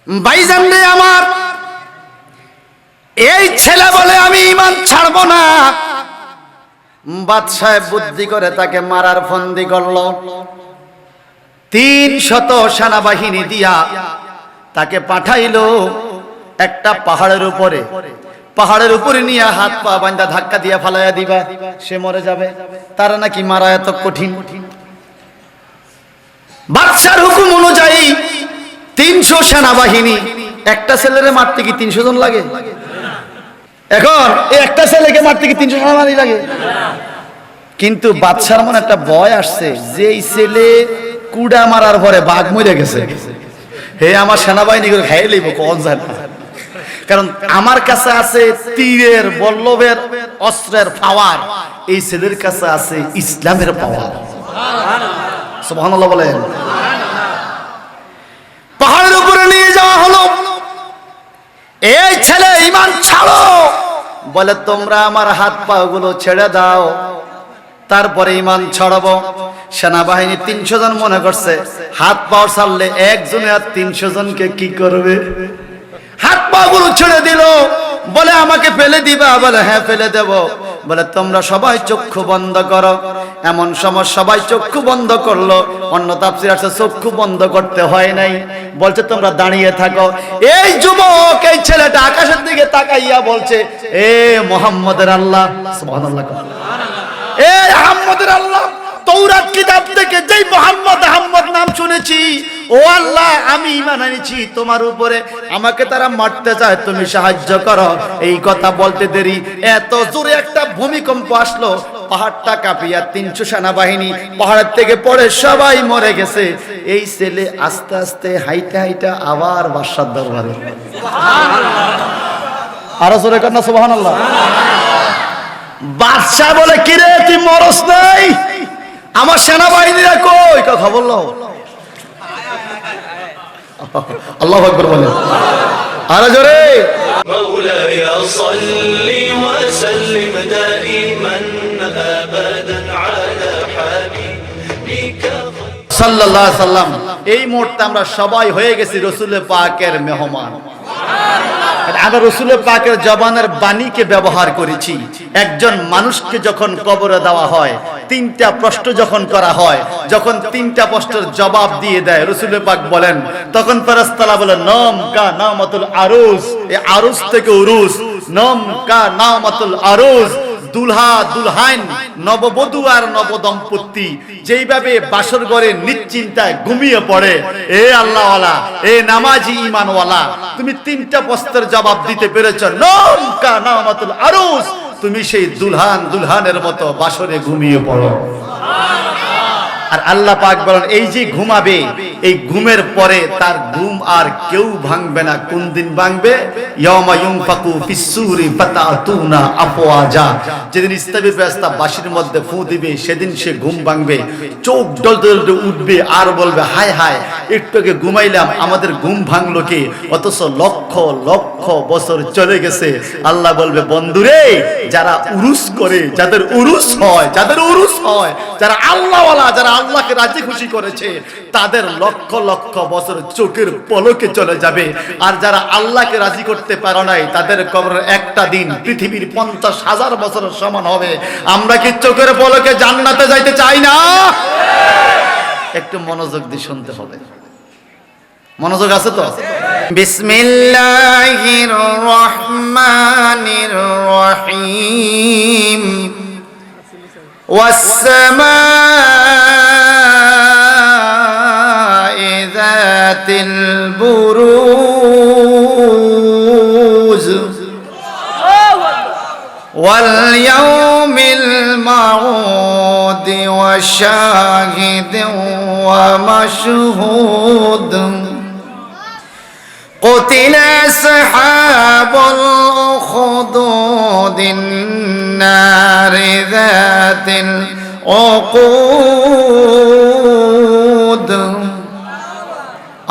ভাইজান রে আমার, এই ছেলে বলে আমি ঈমান ছাড়বো না। বাদশাহ বুদ্ধি করে তাকে মারার ফন্দি করলো। 300 সেনাবাহিনী দিয়া তাকে পাঠাইলো একটা পাহাড়ের উপরে। পাহাড়ের উপরে নিয়ে হাত পা বাঁধা ধাক্কা দিয়া ফালাইয়া দিবা, সে মরে যাবে। তারা নাকি মারা এত কঠিন। বাদশার হুকুম অনুযায়ী 300 সেনাবাহিনী, একটা ছেলেরে মারতে কি 300 জন লাগে? এখন এই একটা ছেলেকে মারতে কি 300 সেনাবাহিনী লাগে? কিন্তু বাদশার মনে একটা ভয় আসছে, যেই ছেলে কুড়া মারার পরে বাঘ মরে গেছে, হে আমার সেনাবাহিনী করে খাইয়ে লইব কোন যায় না। কারণ আমার কাছে আছে তীরের বল্লভের অস্ত্রের পাওয়ার, এই ছেলের কাছে আছে ইসলামের পাওয়ার। সুবহানাল্লাহ বলেন। পাহাড়ের উপরে নিয়ে যাওয়া হলো। এই ছেলে ঈমান ছাড়ো বলে, তোমরা আমার হাত পা গুলো ছেড়ে দাও, তারপরে ঈমান ছাড়াবো। সেনাবাহিনী 300 জন মনে করছে হাত পা ছাড়লে একজনে আর 300 জনকে কি করবে। হাত পা গুলো ছেড়ে দিল। বলে আমাকে ফেলে দিবা? বলে হ্যাঁ ফেলে দেব। বলে তোমরা সবাই চক্ষু বন্ধ করো। এমন সময় সবাই চক্ষু বন্ধ করলো। অন্য তাফসীর আছে চক্ষু বন্ধ করতে হয় নাই, বলছে তোমরা দাঁড়িয়ে থাকো। এই যুবক, এই ছেলেটা আকাশের দিকে তাকাইয়া বলছে, এ মুহাম্মদের আল্লাহ, সুবহানাল্লাহ, এ আহমদের আল্লাহ, তৌরাত কিতাব থেকে যেই মুহাম্মদ আহমদ নাম শুনেছি, ও আল্লাহ আমি ঈমান এনেছি তোমার উপরে, আমাকে তারা মারতে চায়, তুমি সাহায্য করো। এই কথা বলতে দেরি এত জোরে একটা ভূমিকম্প আসলো, পাহাড়টা কাঁপিয়া 300 সেনাবাহিনী পাহাড়ের থেকে পড়ে সবাই মরে গেছে। এই ছেলে আস্তে আস্তে হাইটা হাইটা আবার বাদশার দরবারে। আরো জোরে কর না সুবহানাল্লাহ। বাদশা বলে, কিরে তুই মরস নাই? আমার সেনাবাহিনীরা কই? খবর লও। আল্লাহু আকবার বলেন। আরো জোরে। مولاي صل وسلم دائما ابدا على حبيبك সাল্লাল্লাহু আলাইহি সাল্লাম। এই মুহূর্তে আমরা সবাই হয়ে গেছি রাসূল পাকের মেহমান। আমরা রাসূল পাকের জবানের বাণীকে ব্যবহার করেছি। একজন মানুষকে যখন কবরে দেওয়া হয়, 3টা প্রশ্ন যখন করা হয়, যখন 3টা প্রশ্নের জবাব দিয়ে দেয় রাসূল পাক বলেন, তখন ফেরেশতারা বলে নাম কা নামাতুল আরুস, এই আরুস থেকে উরুস, নাম কা নামাতুল আরুস, দুলহা দুলহান, নববধূ আর নবদম্পতি যেইভাবে বাসর ঘরে নিশ্চিন্তায় ঘুমিয়ে পড়ে, এ আল্লাহওয়ালা, এ নামাজি ঈমানওয়ালা, তুমি 3টা প্রশ্নের জবাব দিতে পেরেছো। নাম কা নামাতুল আরুস, তুমি সেই দুলহান দুলহানের মতো বাসরে ঘুমিয়ে পড়ো। আর আল্লাহ পাক বলেন, এই যে ঘুমাবে, এই ঘুমের পরে তার ঘুম আর কেউ ভাঙবে না। কোন দিন ভাঙবে? ইয়াউমা ইউনফাকু ফিস-সূরি ফাতাতুনা আফওয়াজা, যেদিন ইস্তাবির ফেরেশতা বাঁশির মধ্যে ফু দিবে, সেদিন সে ঘুম ভাঙবে, চোখ ডলডল উঠবে আর বলবে, হায় হায়, একটু আগে ঘুমাইলাম, আমাদের ঘুম ভাঙলো কে? অথচ লক্ষ লক্ষ বছর চলে গেছে। আল্লাহ বলবে, বন্ধুরে, যারা উরুস করে, যাদের উরুস হয়, যারা আল্লাহওয়ালা, যারা আল্লাহকে রাজি খুশি করেছে, তাদের লক্ষ লক্ষ বছর চোখের পলকে চলে যাবে। আর যারা আল্লাহকে রাজি করতে পারে নাই, তাদের কবরের একটা দিন পৃথিবীর 50,000 বছরের সমান হবে। আমরা কি চোখের পলকে জান্নাতে যাইতে চাই না? একটু মনোযোগ দিয়ে শুনতে হবে। মনোযোগ আছে তো? বিসমিল্লাহির রহমানির রহিম। والسماء ذات البروج واليوم الموعود وشاهد ومشهود قتل أصحاب الأخدود النار ذات الوقود।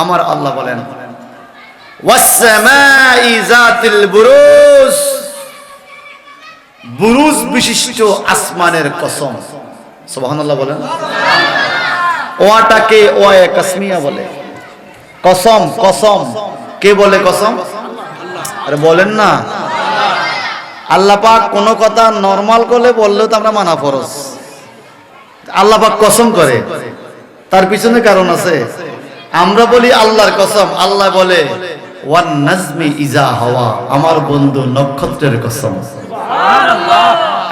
আমার আল্লাহ বলেন, ওয়াস-সামাই যাতিল বুরুজ, বুরুজ বিশিষ্ট আসমানের কসম। সুবহানাল্লাহ বলেন। ওয়াটাকে ওয়ায়ে কাসমিয়া বলে, কসম কসম। কে বলে কসম? আরে বলেন না। আল্লাহ পাক কোন কথা নরমাল করলে বললেও তো আমরা মানা ফরজ। আল্লাহ পাক কসম করে, তার পিছনে কারণ আছে। আমরা বলি আল্লাহর কসম, আল্লাহ বলে ওয়ান নাজমি ইজা হাওয়া, আমার বন্ধু নক্ষত্রের কসম।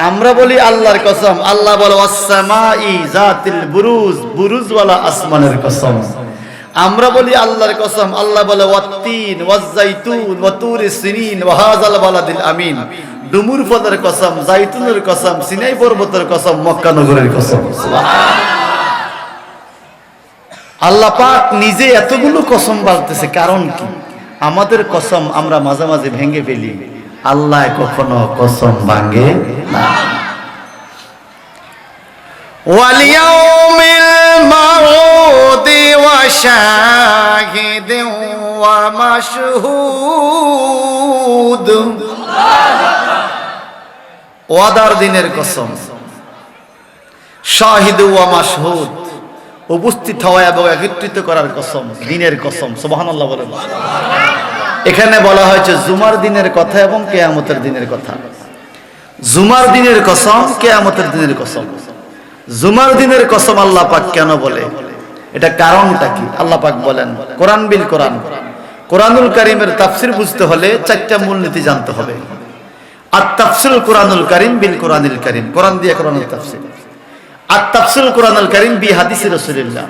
আমরা বলি আল্লাহর কসম, আল্লাহ বলে ওয়াসসামাই যাতিল বুরুজ, বুরুজওয়ালা আসমানের কসম। আমরা বলি আল্লাহর কসম, আল্লাহ বলে ওয়াত্তিন ওয়াজ্জাইতুন ওয়া তুরি সিনিন ওয়া হাযাল বালাদিল আমিন, ডুমুর ফলের কসম, জাইতুনের কসম, সিনাই পর্বতের কসম, মক্কা নগরের কসম। আল্লাহ পাক নিজে এতগুলো কসম বলতেছে, কারণ কি? আমাদের কসম আমরা মাঝে মাঝে ভেঙে ফেলি, আল্লাহ কখনো কসম ভাঙে না। ওয়ালিয়াউমিল মাউদি ওয়া শাহিদিন ওয়া মাশহুদ, ওয়াদার দিনের কসম, শাহিদ ওয়া মাশহুদ, উপস্থিত হওয়া এবং একত্রিত করার কসম, দিনের কসম। সুবহানাল্লাহ বলেন। এখানে বলা হয়েছে জুমার দিনের কথা এবং কিয়ামতের দিনের কথা। জুমার দিনের কসম, কিয়ামতের দিনের কসম। জুমার দিনের কসম আল্লাহ পাক কেন বলে, এটা কারণটা কি? আল্লাহ পাক বলেন কোরআন বিল কোরআন, কোরআনুল কারীমের তাফসীর বুঝতে হলে চারটা মূলনীতি জানতে হবে। আত তাফসীরুল কোরআনুল কারীম বিল কোরআনিল কারীম, কোরআন দিয়ে কোরআনের তাফসীর। আত তাফসীরুল কোরআনুল কারীম বি হাদিসি রাসূলুল্লাহ,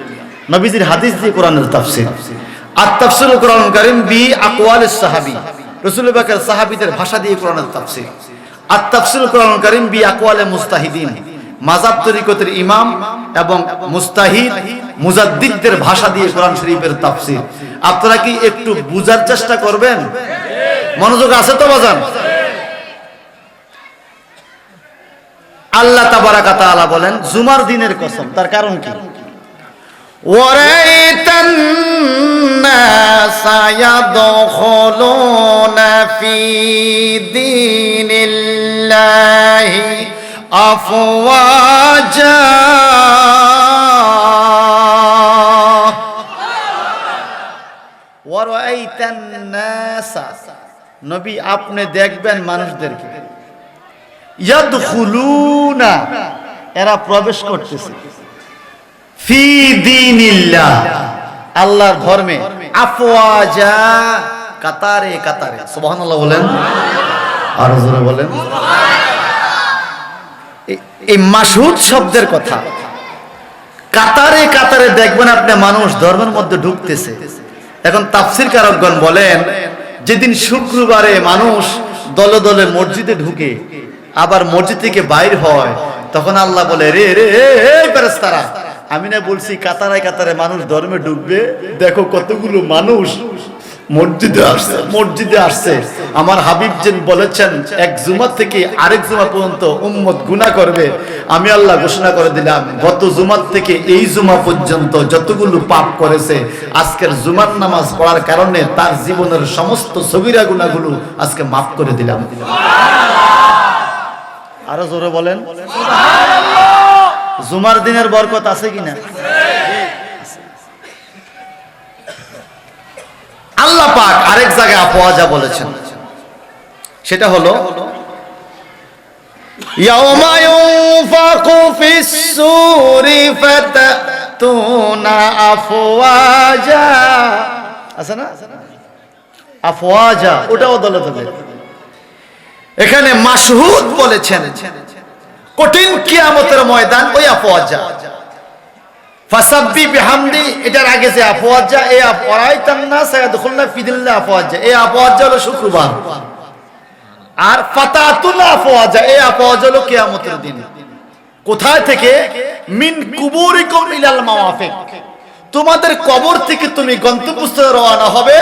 নবীজির হাদিস দিয়ে কোরআনের তাফসীর। আত তাফসীরুল কোরআনুল কারীম বি আকওয়ালিস সাহাবী, রাসূল পাকের সাহাবীদের ভাষা দিয়ে কোরআনের তাফসীর। আত তাফসীরুল কোরআনুল কারীম বি আকওয়ালে মুস্তাহিদিন, মাযহাব তরিকতের ইমাম এবং মুস্তাহিদ মুজাদ্দিদদের ভাষা দিয়ে কোরআন শরীফের তাফসীর। আপনারা কি একটু বুঝার চেষ্টা করবেন? মনোযোগ আছে তো বাজান? আল্লাহ তাবারাকা তাআলা বলেন জুমার দিনের কসম, তার কারণ কি? ওয়ারাইতান নাসা ইয়াদখুলুনা ফি দীনিল্লাহি আফওয়াজা, ওয়ারাইতান নাসা, নবী আপনি দেখবেন মানুষদেরকে, ইয়াদখুলুনা, এরা প্রবেশ করতেছে, ফি দীনিল্লাহ, আল্লাহর ধর্মে, আফওয়াজা, কাতারে কাতারে। সুবহানাল্লাহ বলেন, আর জোরে বলেন। এই মাশহুদ শব্দের কথা, কাতারে কাতারে দেখবেন আপনি মানুষ ধর্মের মধ্যে ঢুকতেছে। এখন তাফসীর কারকগণ বলেন যেদিন শুক্রবারে মানুষ দলে দলে মসজিদে ঢুকে আবার মসজিদ থেকে বাইর হয়, তখন আল্লাহ বলে রে রে ফেরেশতারা, আমি না বলছি কাতারে কাতারে মানুষ ধর্মে ঢুকবে, দেখো কতগুলো মানুষ মসজিদে আসছে। আমার হাবিব যেন বলেছেন এক জুমা থেকে আরেক জুমা পর্যন্ত উম্মত গুনাহ করবে, আমি আল্লাহ ঘোষণা করে দিলাম গত জুমার থেকে এই জুমা পর্যন্ত যতগুলো পাপ করেছে, আজকের জুমার নামাজ পড়ার কারণে তার জীবনের সমস্ত সগীরা গুনাহগুলো আজকে মাফ করে দিলাম। আরো জোরে বলেন সুবহানাল্লাহ। জুমার দিনের বরকত আছে কিনা? আল্লাহ পাক আরেক জায়গায় আফওয়াজা বলেছেন, সেটা হলো ইয়াউমা ইউনফাকু ফিস সূরি ফাতাতুনা আফওয়াজা, আছে না আফওয়াজা, ওটাও দলে দলে। এখানে মাশহুদ বলেছেন কঠিন কিয়ামতের ময়দান, ওই আফওয়াজা। ফাসাব্বি বিহামদি, এটার আগে যে আফওয়াজা, এই ওয়ারাইতান নাস ইয়াদখুলুনা ফি দীনিল্লাহি আফওয়াজা, এই আফওয়াজা হলো শুক্রবার। আর ফাতাতুনা আফওয়াজা, এই আফওয়াজা হলো কিয়ামতের দিন। কোথায় থেকে? মিন কুবুরিকুম ইলাল মাওয়াফিক, তোমাদের কবর থেকে তুমি গন্তব্যস্থলে রওনা হবে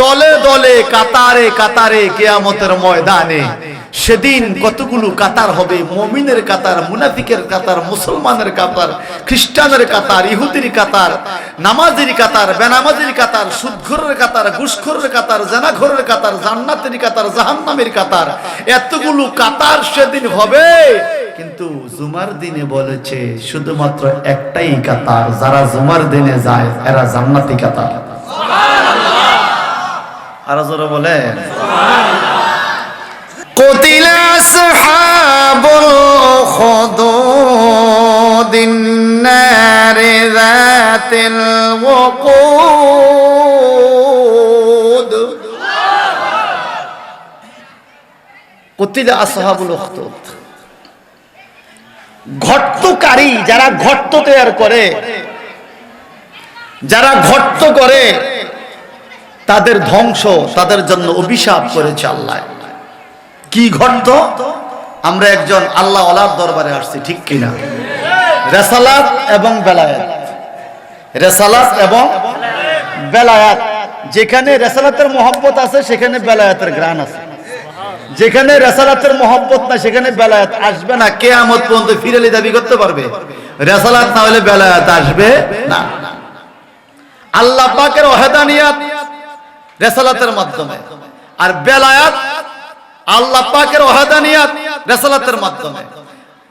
দলে দলে কাতারে কাতারে কিয়ামতের ময়দানে। সেদিন কতগুলো কাতার হবে, মুমিনের কাতার, মুনাফিকের কাতার, মুসলমানের কাতার, খ্রিস্টানের কাতার, ইহুদির কাতার, নামাজির কাতার, বেনামাজির কাতার, সুদখোরের কাতার, ঘুষখোরের কাতার, জানাখোরের কাতার, জান্নাতের কাতার, জাহান্নামের কাতার, এতগুলো কাতার সেদিন হবে। কিন্তু জুমার দিনে বলেছে শুধুমাত্র একটাই কাতার, যারা জুমার দিনে যায় এরা জান্নাতি কাতার। আর জোরে বলেন কুতিলা আসহাবুল খুদুদিন নারি যাতিল ওয়াকুদ কুতিলা আসহাবুল উখদুদ গর্তকারী যারা গর্ত তৈরি করে যারা গর্ত করে তাদের ধ্বংস তাদের জন্য অভিশাপ করেছে আল্লাহ কি গর্ত আমরা একজন আল্লাহ ওয়ালার দরবারে আসছি ঠিক কিনা রিসালাত এবং বেলায়েত রিসালাত এবং বেলায়েত যেখানে রিসালাতের মহব্বত আছে সেখানে বেলায়েতের ঘ্রাণ আছে যেখানে রিসালাতের মহব্বত না সেখানে বেলায়েত আসবে না কিয়ামত পর্যন্ত ফিরালি দাবি করতে পারবে রিসালাত না হলে বেলায়েত আসবে না আল্লাহ পাকের ওয়াহদানিয়াত রিসালাতের মাধ্যমে আর বেলায়েত আল্লাহ পাকের ওয়াহদানিয়াত রিসালাতের মাধ্যমে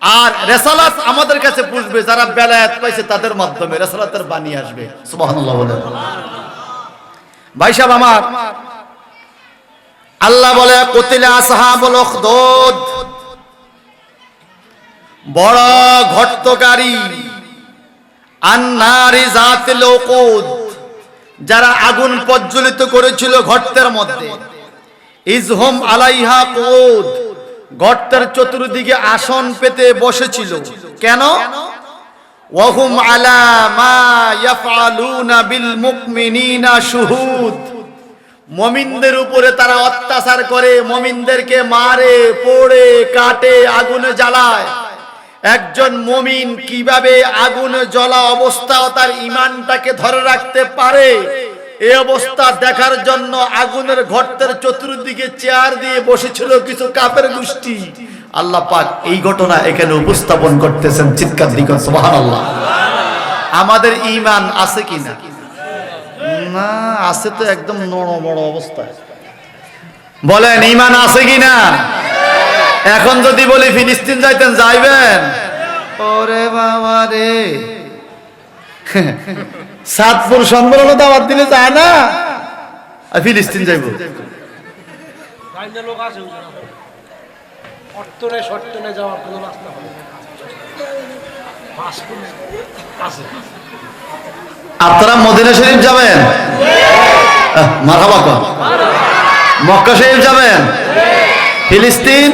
আর রিসালাত আমাদের কাছে পৌঁছবে যারা বেলায়েত পাইছে তাদের মাধ্যমে রিসালাতের বাণী আসবে সুবহানাল্লাহ বলেন ভাই সাহেব আমার আল্লাহ বলে কুতিলা আসহাবুল উখদুদ বড় ঘট্টকারী আন-নারি যাতিল ওয়াকুদ যারা আগুন প্রজ্বলিত করেছিল গর্তের মধ্যে ইজহুম আলাইহা কুউদ গর্তের চতুর্দিকে আসন পেতে বসেছিল কেন ওয়াহুম আলা মা ইয়াফআলুনা বিল মুমিনিনা শুহুদ মুমিনদের উপরে তারা অত্যাচার করে মুমিনদেরকে মারে পোড়ে কাটে আগুনে জ্বালায় একজন মুমিন কিভাবে আগুনে জ্বলা অবস্থাও তার ঈমানটাকে ধরে রাখতে পারে এই অবস্থা দেখার জন্য আগুনের গর্তের চতুর্দিকে চেয়ার দিয়ে বসেছিল কিছু কাফের গোষ্ঠী আল্লাহ পাক এই ঘটনা এখানে উপস্থাপন করতেছেন চিৎকার দিয়ে সুবহানাল্লাহ আমাদের ঈমান আছে কিনা না আছে তো একদম নড়বড় অবস্থা বলেন ঈমান আছে কিনা এখন যদি বলি ফিলিস্তিন যাইতেন যাইবেন ওরে বাবা রে সাতপুর সম্মেলনে দাওয়াত দিলে যায় না আর ফিলিস্তিন যাইব আপনারা মদিনা শরীফ যাবেন মারহাবা কোন মক্কা শরীফ যাবেন ফিলিস্তিন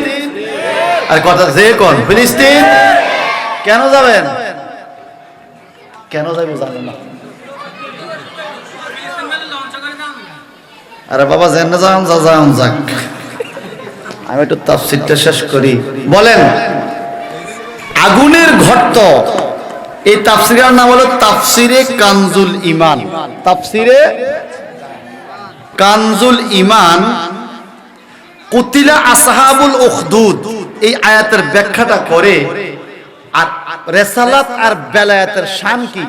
আর কথা যে কোন ফিলিস্তিন কেন যাবেন কেন যাইব জানেন না আরে বাবা যেন যান যাক আমি একটু তাফসীরটা শেষ করি বলেন আগুনের গর্ত এই তাফসীরের নাম হলো তাফসীরে কানজুল ঈমান তাফসীরে কানজুল ঈমান কুতিলা আসহাবুল উখদুদ এই আয়াতের ব্যাখ্যাটা করে আর রিসালাত আর বেলায়েতের শান কি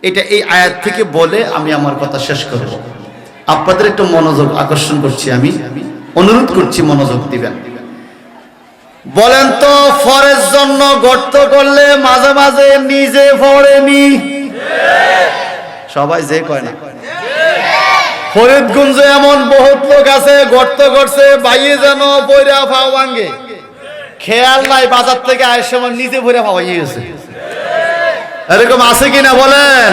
এটা এই আয়াত থেকে বলে আমি আমার কথা শেষ করব আপনাদের একটু মনোযোগ আকর্ষণ করছি আমি অনুরোধ করছি মনোযোগ দিবেন বলেন তো ফরের জন্য গর্ত করলে মাঝে মাঝে নিজে পড়েনি সবাই যে কয় না ফরিদগঞ্জে এমন বহুত লোক আছে গর্ত করছে বাইয়ে যেন পয়রা ফাও ভাঙে খেয়াল নাই বাজার থেকে আয়ের সময় নিজে পয়রা ফাও হয়ে গেছে এরকম আছে কিনা বলেন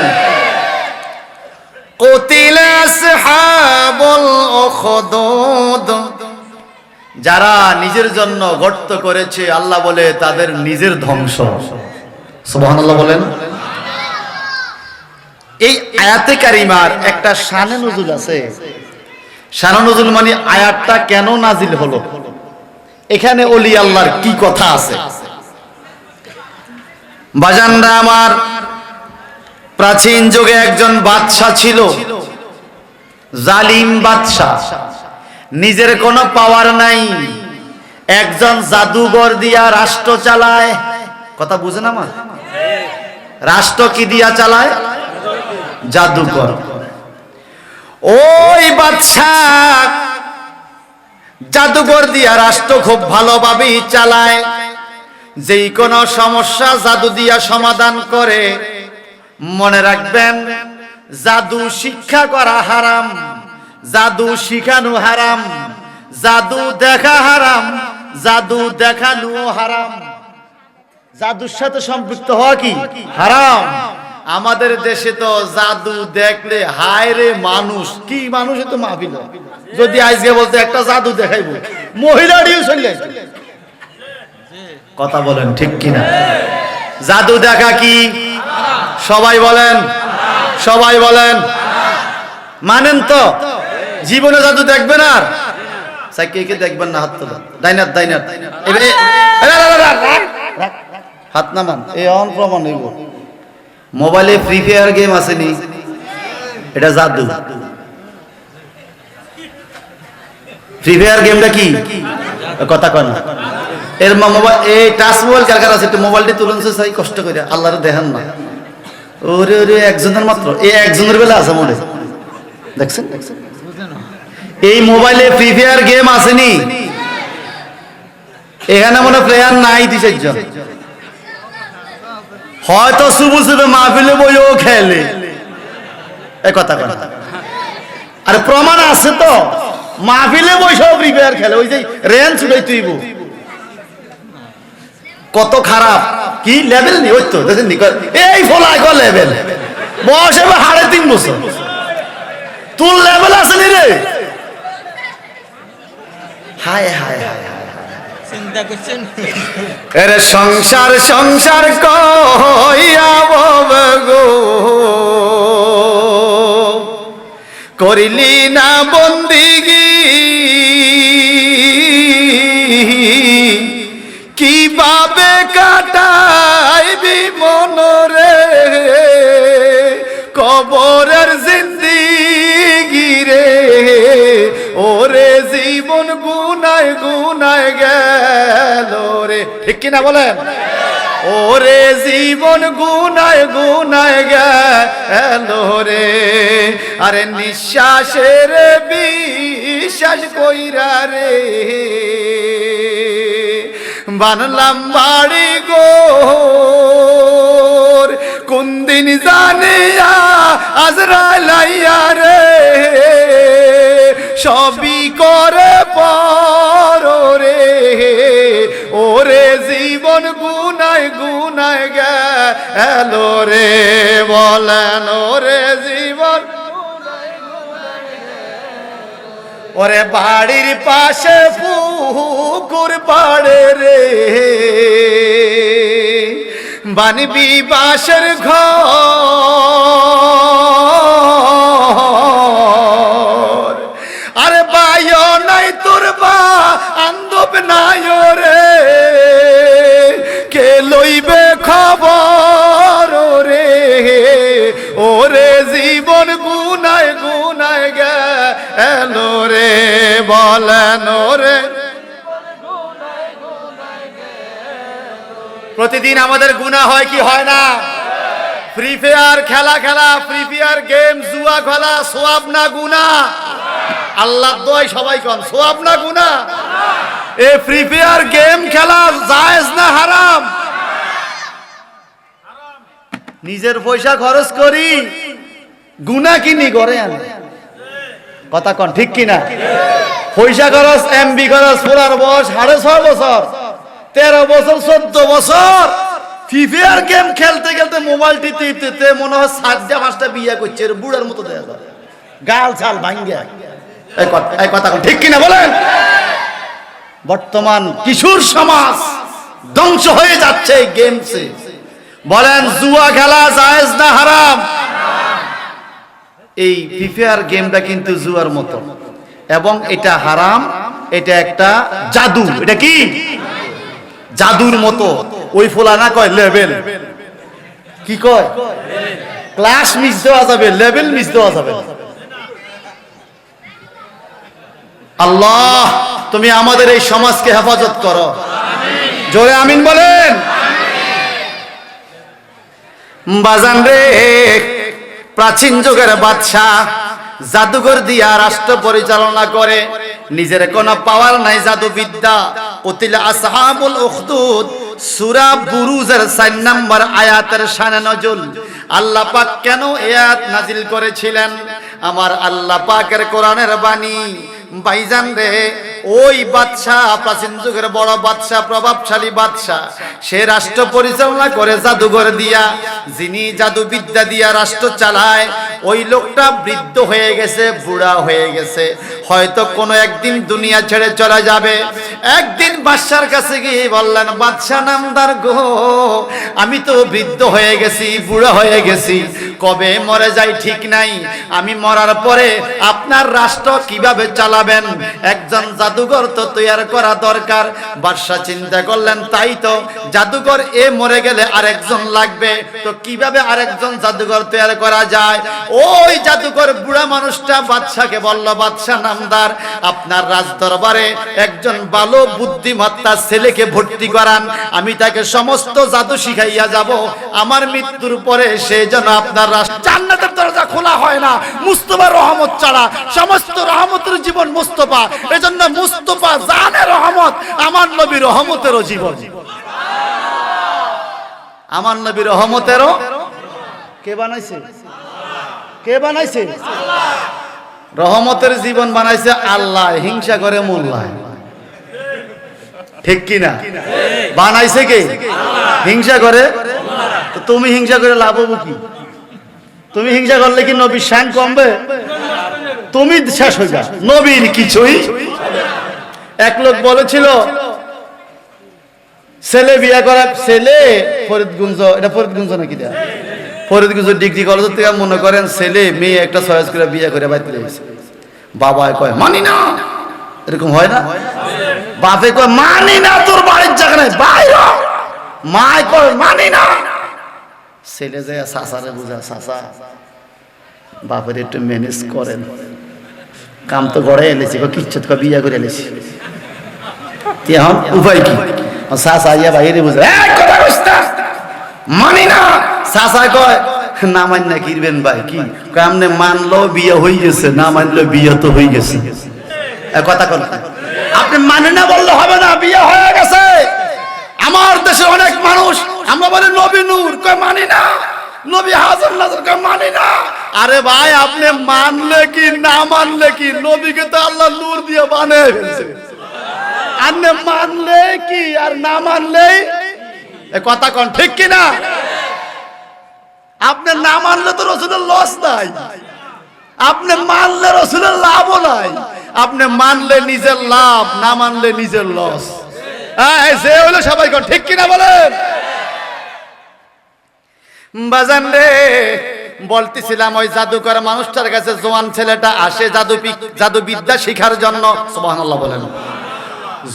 কুতিলা আসহাবুল উখদুদ যারা নিজের জন্য গর্ত করেছে আল্লাহ বলে তাদের নিজের ধ্বংস সুবহানাল্লাহ বলেন এই আয়াতে কারিমার একটা শানে নুজুল আছে শানে নুজুল মানে আয়াতটা কেন নাজিল হলো এখানে ওলি আল্লাহর কি কথা আছে বাজানরা আমার প্রাচীন যুগে একজন বাদশা ছিল জালিম বাদশা নিজের কোনো পাওয়ার নাই একজন জাদুঘর দিয়া রাষ্ট্র চালায় কথা বুঝেন আমার রাষ্ট্র কি দিয়া চালায় জাদুঘর ওই বাদশা জাদুঘর দিয়া রাষ্ট্র খুব ভালোভাবেই চালায় যেই কোনো সমস্যা জাদু দিয়া সমাধান করে মনে রাখবেন জাদু শিক্ষা করা হারাম জাদু শিখানো হারাম, জাদু দেখা হারাম, জাদু দেখানো হারাম। জাদুর সাথে সম্পৃক্ত হওয়া কি হারাম। আমাদের দেশে তো জাদু দেখলে হায় রে মানুষ, কি মানুষ তো মাহফিল, যদি আজকে বলতে একটা জাদু দেখাইবো মহিলাটিও চলে আসবে। কথা বলেন ঠিক কিনা? জাদু দেখা কি? সবাই বলেন, সবাই বলেন, মানেন তো? জীবনে জাদু দেখবেন আর কে কে দেখবেন না? হাত তোলা। ডাইনার ডাইনার হাত নামান। এই অন প্রমাণ হইব। মোবাইলে ফ্রি ফায়ার গেম আসেনি, এটা জাদু। ফ্রি ফায়ার গেমটা কি? কথা কয় না। এর মোবাইল, এই টাচ মোবাইল কার কার আছে? একটু মোবাইলটি তুলুন চাই, কষ্ট করে আল্লাহরে দেখেন না। ওরে ওরে একজনের মাত্র, এই একজনের বেলা আছে মনে দেখছেন? এই মোবাইলে ফ্রি ফায়ার গেম আসেনি, এখানে মনে প্লেয়ার নাই 2-4 জন। হয়তো শুভু শুভে মাহফিলে বইও খেলে, এই কথা কথা। আরে প্রমাণ আছে তো, মাহফিলে বইসব ফ্রি ফায়ার খেলে। ওই যে রেঞ্জ উঠাই তুইব, কত খারাপ কি লেভেল নি? ওই তো দেখেন নি, এই ফলাই কো লেভেল, বয়স হবে 3.5 বছর, তোর লেভেল আছে নি রে? হায় হায় হায় চিন্তা করছেন? এরে সংসার সংসার কইয়া ববে গো, করিলি না বন্দিগি, কিভাবে কাটাইবি মনরে কবরের জিন্দিগি রে? ওরে জীবন গুনায় গুনায় গেল রে, ঠিক কিনা বলেন? ওরে জীবন গুনায় গুনায় গেল রে। আরে নিঃশ্বাসের বিশ্বাস কইরা রে বানলাম বাড়ি গো, কোন দিন জানিয়া আজরাইল আইয়া রে সবই করে পর রে। ওরে জীবন গুনায় গুনায় গেল রে, বলেন ওরে জীবন। ওরে বাড়ির পাশে পুকুর পাড়ে রে বানবি বাঁশের ঘর, আরে বাইও নাই তোর বা আন্দব নাই রে, কে লইবে খবর রে? ওরে জীবন গুনায় গুনায় গেল রে, বলেন ওরে। প্রতিদিন আমাদের গুনাহ হয় কি হয় না? ফ্রি ফায়ার খেলা খেলা, ফ্রি ফায়ার গেম, জুয়া খেলা, সওয়াব না গুনাহ? আল্লাহর দোয়ায় সবাই কোন সওয়াব না গুনাহ? এই ফ্রি ফায়ার গেম খেলা জায়েজ না হারাম? নিজের পয়সা খরচ করি গুনাহ কিনি করে আনে, কথা কোন ঠিক কিনা? পয়সা খরচ, এমবি খরচ, পুরার বয়স 6.5 বছর, 13 বছর, 14 বছর ফ্রি ফায়ার গেম খেলতে খেলতে মোবাইল টিপতে মনে হয় 4টা-5টা বিয়ে করছে, বুড়ার মতো দেখা যায়, গাল ছাল ভাঙ্গা। এই কথা ঠিক কিনা বলেন? বর্তমান কিশোর সমাজ ধ্বংস হয়ে যাচ্ছে এই গেমসে। বলেন জুয়া খেলা জায়েজ না হারাম? এই ফ্রি ফায়ার গেমটা কিন্তু জুয়ার মতো, এবং এটা হারাম, এটা একটা জাদু। এটা কি? জাদুর মতো। ওই ফোলা না কয় লেভেল, কি কয়? ক্লাস মিস দেওয়া যাবে, লেভেল মিস দেওয়া যাবে। আল্লাহ তুমি আমাদের এই সমাজকে হেফাজত করো, জোরে আমিন বলেন। বাজান রে, প্রাচীন যুগের বাদশাহ জাদুঘর দিয়া রাষ্ট্র পরিচালনা করে, নিজের কোনো পাওয়ার নাই জাদুবিদ্যা। উতিল আসহাবুল উখদুদ সূরা বুরুজের 4 নম্বর আয়াতের শানে নজুল। আল্লাহ পাক কেন এই আয়াত নাজিল করেছিলেন? আমার আল্লাহ পাকের কোরআনের বাণী। ভাইজান রে, ওই বাদশা, প্রাচীন যুগের বড় বাদশা, প্রভাবশালী বাদশা, সে রাষ্ট্র পরিচালনা করে জাদুঘর দিয়া। যিনি জাদু বিদ্যা দিয়া রাষ্ট্র চালায়, ওই লোকটা বৃদ্ধ হয়ে গেছে, বুড়া হয়ে গেছে, হয়তো কোনো একদিন দুনিয়া ছেড়ে চলে যাবে। একদিন বাদশার কাছে গিয়ে বললেন, বাদশা নামদার গো, আমি তো বৃদ্ধ হয়ে গেছি, বুড়া হয়ে গেছি, কবে মরে যাই ঠিক নাই, আমি মরার পরে আপনার রাষ্ট্র কিভাবে চালাবেন? একজন জাদুঘর তো তৈরি করা দরকার। বাদশা চিন্তা করলেন, তাই তো, জাদুঘর এ মরে গেলে আরেকজন লাগবে, তো কিভাবে আরেকজন জাদুঘর তৈরি করা যায়? ওই জাদুঘর বুড়া মানুষটা বাদশাকে বলল, বাদশা নামদার, আপনার রাজ দরবারে একজন ভালো বুদ্ধিমত্তা ছেলেকে ভর্তি করান, আমি তাকে সমস্ত জাদু শিখাইয়া যাব, আমার মৃত্যুর পরে সে যেন আপনার জান্নাতের দরজা খোলা হয় না মুস্তাফার রহমত ছাড়া। সমস্ত রহমতের জীবন মুস্তাফা, এজন্য মুস্তাফা জানের রহমত, আমার নবী রহমতেরও জীবন। আমার নবী রহমতেরও কে বানাইছে? কে বানাইছে? রহমতের জীবন বানাইছে আল্লাহ, হিংসা করে মোল্লায়। ঠিক কি না? বানাইছে কে? হিংসা করে। তো তুমি হিংসা করে লাভ হবো কি? তুমি হিংসা করলে কি নবীর শান কমবে? তুমি শেষ হয়ে যা, নবীর কিছুই। এক লোক বলেছিল, ছেলে বিয়ে করা, ছেলে ফরিদগঞ্জ, এটা ফরিদগঞ্জ নাকি দেয়া, ফরিদগঞ্জ ডিগ্রি কলেজ থেকে মনে করেন ছেলে মেয়ে একটা চয়েস করে বিয়ে করে বাইতে গেছে। বাবা কয় মানি না, এরকম হয় না? বাপে কয় মানি না, তোর বাড়ির জায়গা নাই, বাইরে। মায় কয় মানি না। ছেলে যায় চাচারে বুঝা, চাচা বাপের একটু ম্যানেজ করেন, কাম তো গড়ে এনেছি, কিচ্ছু তো বিয়ে করে এনেছি, এখন উপায় কি? চাচা ইয়া বাইরে বুঝা, মানি না। চাচা কয় না মান্য কিরবেন ভাই, কি কামনে মানলো বিয়ে হয়ে গেছে, না মানলো বিয়ে তো হয়ে গেছে। কথা কন, আপনি মানে না বললে হবে না, বিয়ে হয়ে গেছে। আমার দেশে অনেক মানুষ আমরা বলে নবী নূর, কয় মানি না, নবী হাজার নাজার, কয় মানি না। আরে ভাই, আপনি মানলে কি না মানলে কি, নবীকে তো আল্লাহ নূর দিয়ে বানিয়ে ফেলছে। আপনি মানলে কি আর না মানলে কথা কন, ঠিক কি না? আপনি না মানলে তো রসুলের লস নাই, আপনি মানলে রসুলের লাভও নাই। আপনি মানলে নিজের লাভ, না মানলে নিজের লস। সে হলো সবাই কন, ঠিক কিনা বলেন? বাজান রে, বলতেছিলাম ওই জাদুকর মানুষটার কাছে জোয়ান ছেলেটা আসে জাদু বিদ্যা শিখার জন্য। সুবহানাল্লাহ বলেন।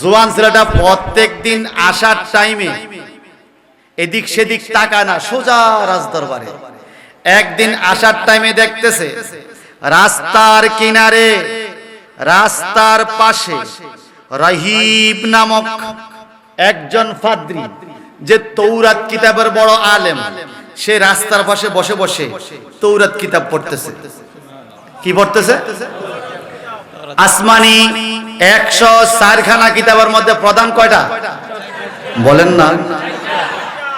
জোয়ান ছেলেটা প্রত্যেক দিন আসার টাইমে এদিক সেদিক তাকায় না, সোজা রাজদরবারে। একদিন আসার টাইমে দেখতেছে রাস্তার কিনারে, রাস্তার পাশে রাহিব নামক একজন ফাদ্রী, যে তৌরাত কিতাবের বড় আলেম, সে রাস্তার পাশে বসে বসে তৌরাত কিতাব পড়তেছে। কি পড়তেছে? আসমানি 104 খানা কিতাবের মধ্যে প্রধান কয়টা বলেন না?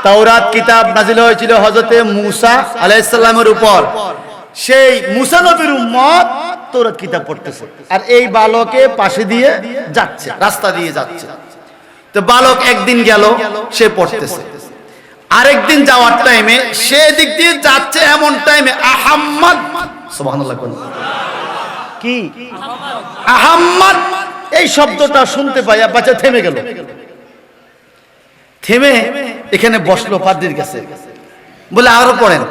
তাওরাত কিতাব নাজিল হয়েছিল হযরতে মূসা আলাইহিস সালামের উপর। সেই মূসা নবীর উম্মত তাওরাত কিতাব পড়তেছে, আর এই বালকে পাশে দিয়ে যাচ্ছে, রাস্তা দিয়ে যাচ্ছে। তো বালক একদিন গেল, সে পড়তেছে। আরেকদিন যাওয়ার টাইমে সে দিক দিয়ে যাচ্ছে, এমন টাইমে আহাম্মদ, সুবহানাল্লাহ, কি আহাম্মদ এই শব্দটা শুনতে পাইয়া বাচ্চা থেমে গেল। থেমে এখানে বসলো পাদ্রীর কাছে, বলে আরো পড়েন।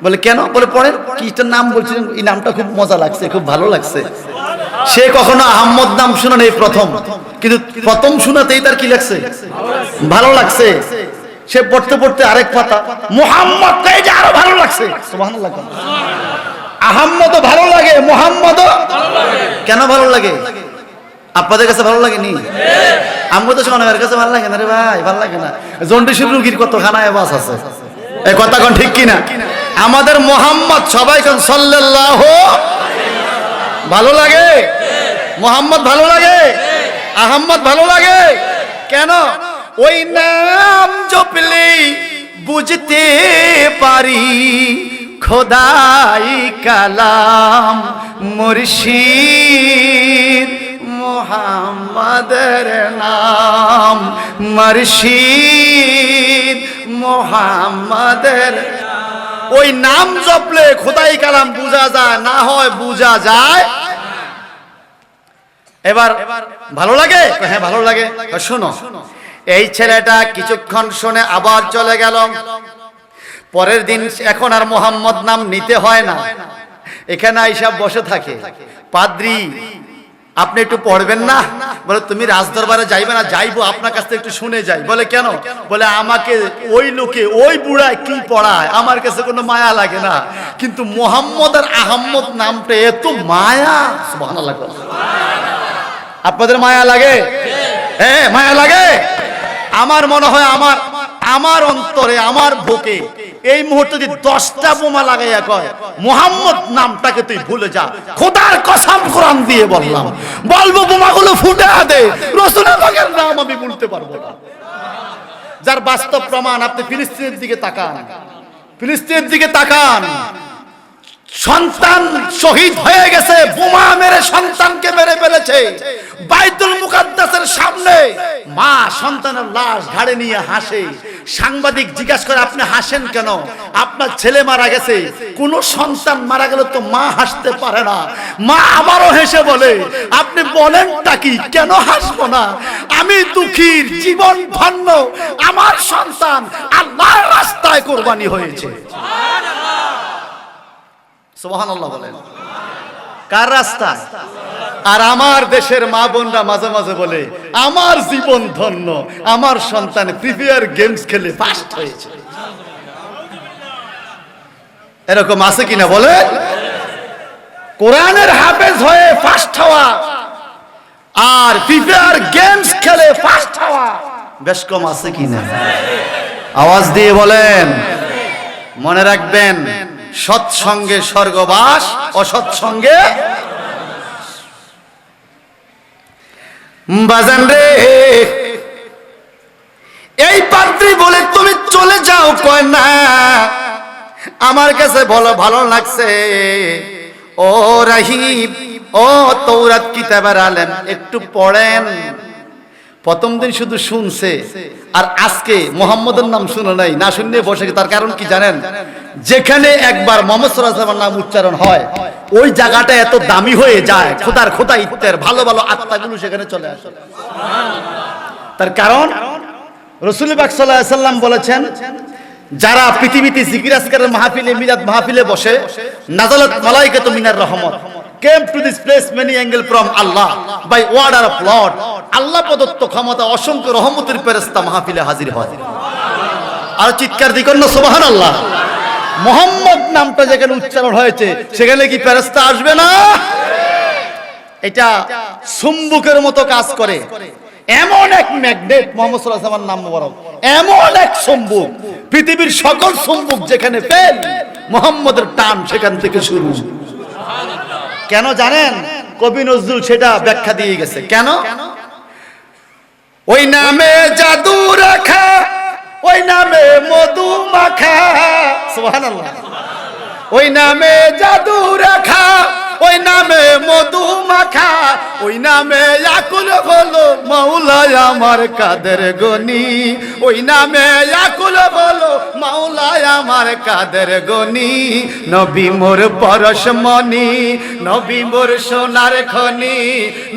বলে কেন? বলে পড়েন। কিটার নাম বলছিলেন? এই নামটা খুব মজা লাগছে, খুব ভালো লাগছে। সে কখনো আহম্মদ নাম শুনে নেই, প্রথম, কিন্তু প্রথম শোনাতেই তার কি লাগছে? ভালো লাগছে। সে পড়তে পড়তে আরেক পাতা মুহাম্মদ, এই যে আরো ভালো লাগছে। সুবহানাল্লাহ। আহম্মদও ভালো লাগে, মুহাম্মদও কেন ভালো লাগে? আপনাদের কাছে ভালো লাগে নি? আমগো তো শোনার কাছে ভালো লাগে না রে ভাই, ভালো লাগে না। জন্ডিসের রোগীর কত খানায় বাস আছে, এই কথা কোন ঠিক কিনা? আমাদের মুহাম্মদ সবাই কোন সাল্লাল্লাহু ভালো লাগে, মুহাম্মদ ভালো লাগে, আহম্মদ ভালো লাগে। কেন? ওই নাম জপলেই বুঝতে পারি খোদাই কালাম মুর্শিদ মুহাম্মাদের নাম, মুর্শিদ মুহাম্মাদের। ওই নাম জপলে খোদাই কালাম বুঝা যায়, না হয় বুঝা যায়। এবার ভালো লাগে? হ্যাঁ ভালো লাগে। শোনো, এই ছেলেটা কিছুক্ষণ শুনে আবার চলে গেল। পরের দিন এখন আর মোহাম্মদ নাম নিতে হয় না, এখানে আইসা বসে থাকে। পাদ্রী আপনি একটু পড়বেন না? বলে তুমি রাজদরবারে যাইবে না? যাইবো, আপনার কাছ থেকে একটু শুনে যাই। বলে কেন? বলে আমাকে ওই লোকে ওই বুড়ায় কি পড়ায়, আমার কাছে কোনো মায়া লাগে না, কিন্তু মোহাম্মদ আর আহম্মদ নামটা এত মায়া। সুবহানাল্লাহ। আপনাদের মায়া লাগে? হ্যাঁ মায়া লাগে। আমার মনে হয় আমার অন্তরে, আমার বুকে এই মুহূর্তে যদি 10টা বোমা লাগাইয়া কয় মোহাম্মদ নামটাকে তুই ভুলে যা, খোদার কসম কোরআন দিয়ে বললাম, বলবো বোমাগুলো ফুটে দে, রাসূলের পাকের নাম আমি বলতে পারবো না। যার বাস্তব প্রমাণ, আপনি ফিলিস্তিনের দিকে তাকান, ফিলিস্তিনের দিকে তাকান। সন্তান শহীদ হয়ে গেছে, বোমা মেরে সন্তানকে মেরে ফেলেছে। বাইতুল মুকাদ্দাসের সামনে মা সন্তানের লাশ ঘাড়ে নিয়ে হাসে। সাংবাদিক জিজ্ঞাসা করে আপনি হাসেন কেন? আপনার ছেলে মারা গেছে। কোন সন্তান মারা গেলে তো মা হাসতে পারে না। মা আবারও হেসে বলে আপনি বলেনটা কি, কেন হাসবো না? আমি দুঃখীর, জীবন ধন্য, আমার সন্তান আল্লাহর রাস্তায় কোরবানি হয়েছে। সুবহানাল্লাহ বলেন। কার রাস্তায়? আর আমার দেশের মা বোনরা মাঝে মাঝে বলে আমার জীবন ধন্য, আমার সন্তান প্রিমিয়ার গেমস খেলে ফার্স্ট হয়েছে। এরকম আছে কিনা বলে? কোরআনের হাফেজ হয়ে ফার্স্ট হওয়া আর প্রিমিয়ার গেমস খেলে ফার্স্ট হওয়া বেশ কম আছে কিনা? আওয়াজ দিয়ে বলেন। মনে রাখবেন, সৎসঙ্গে স্বর্গবাস, অসৎসঙ্গে বাজান রে। এই পাত্রী বলে তুমি চলে যাও, কয় না আমার কাছে বলো ভালো লাগছে। ও রাহিব, ও তৌরাত কিতাবের আলেম, একটু পড়েন। প্রথম দিন শুধু শুনছে, আর আজকে মোহাম্মদের নাম শুনে নাই, না শুনে বসে। তার কারণ কি জানেন? যেখানে একবার মোহাম্মদ সাল্লাল্লাহু আলাইহি ওয়াসাল্লামের নাম উচ্চারণ হয়, ওই জায়গাটা এত দামি হয়ে যায়, খোদার খোদাইত্বের ভালো ভালো আত্মাগুলো সেখানে চলে আসে। তার কারণ রাসূল পাক সাল্লাল্লাহু আলাইহি ওয়াসাল্লাম বলেছেন, যারা পৃথিবীতে জিকির আজকারের মাহফিলে, মিলাদ মাহফিলে বসে, নাযালাত মালাইকাতু মিনার রহমত came to this place many angel from Allah by order of Lord। আল্লাহ প্রদত্ত ক্ষমতা অসংখ্য রহমতের ফেরেশতা মাহফিলে হাজির হয়। আর চিৎকার দিবেন না সুবহানাল্লাহ। মুহাম্মদ নামটা যেখানে উচ্চারণ হয়েছে সেখানে কি ফেরেশতা আসবে না? এটা চুম্বকের মতো কাজ করে। এমন এক ম্যাগনেট মুহাম্মদ সাল্লাল্লাহু আলাইহি ওয়াসাল্লামের নাম মোবারক, এমন এক চুম্বক, পৃথিবীর সকল চুম্বক যেখানে ফেল, মুহাম্মদের টান সেখান থেকে শুরু। কেন জানেন? কবি নজরুল সেটা ব্যাখ্যা দিয়ে গেছে। কেন? ওই নামে জাদু রাখা, ওই নামে মধু মাখা। সুবহানাল্লাহ। ওই নামে জাদু রাখা, ওই নামে মধু মাখা, ওই নামে আকুল হলো মাওলায় আমার কাদের গনি। ওই নামে আকুল হলো মাওলায় আমার কাদের গনি। নবী মোর পরশমণি, নবী মোর সোনার খনি,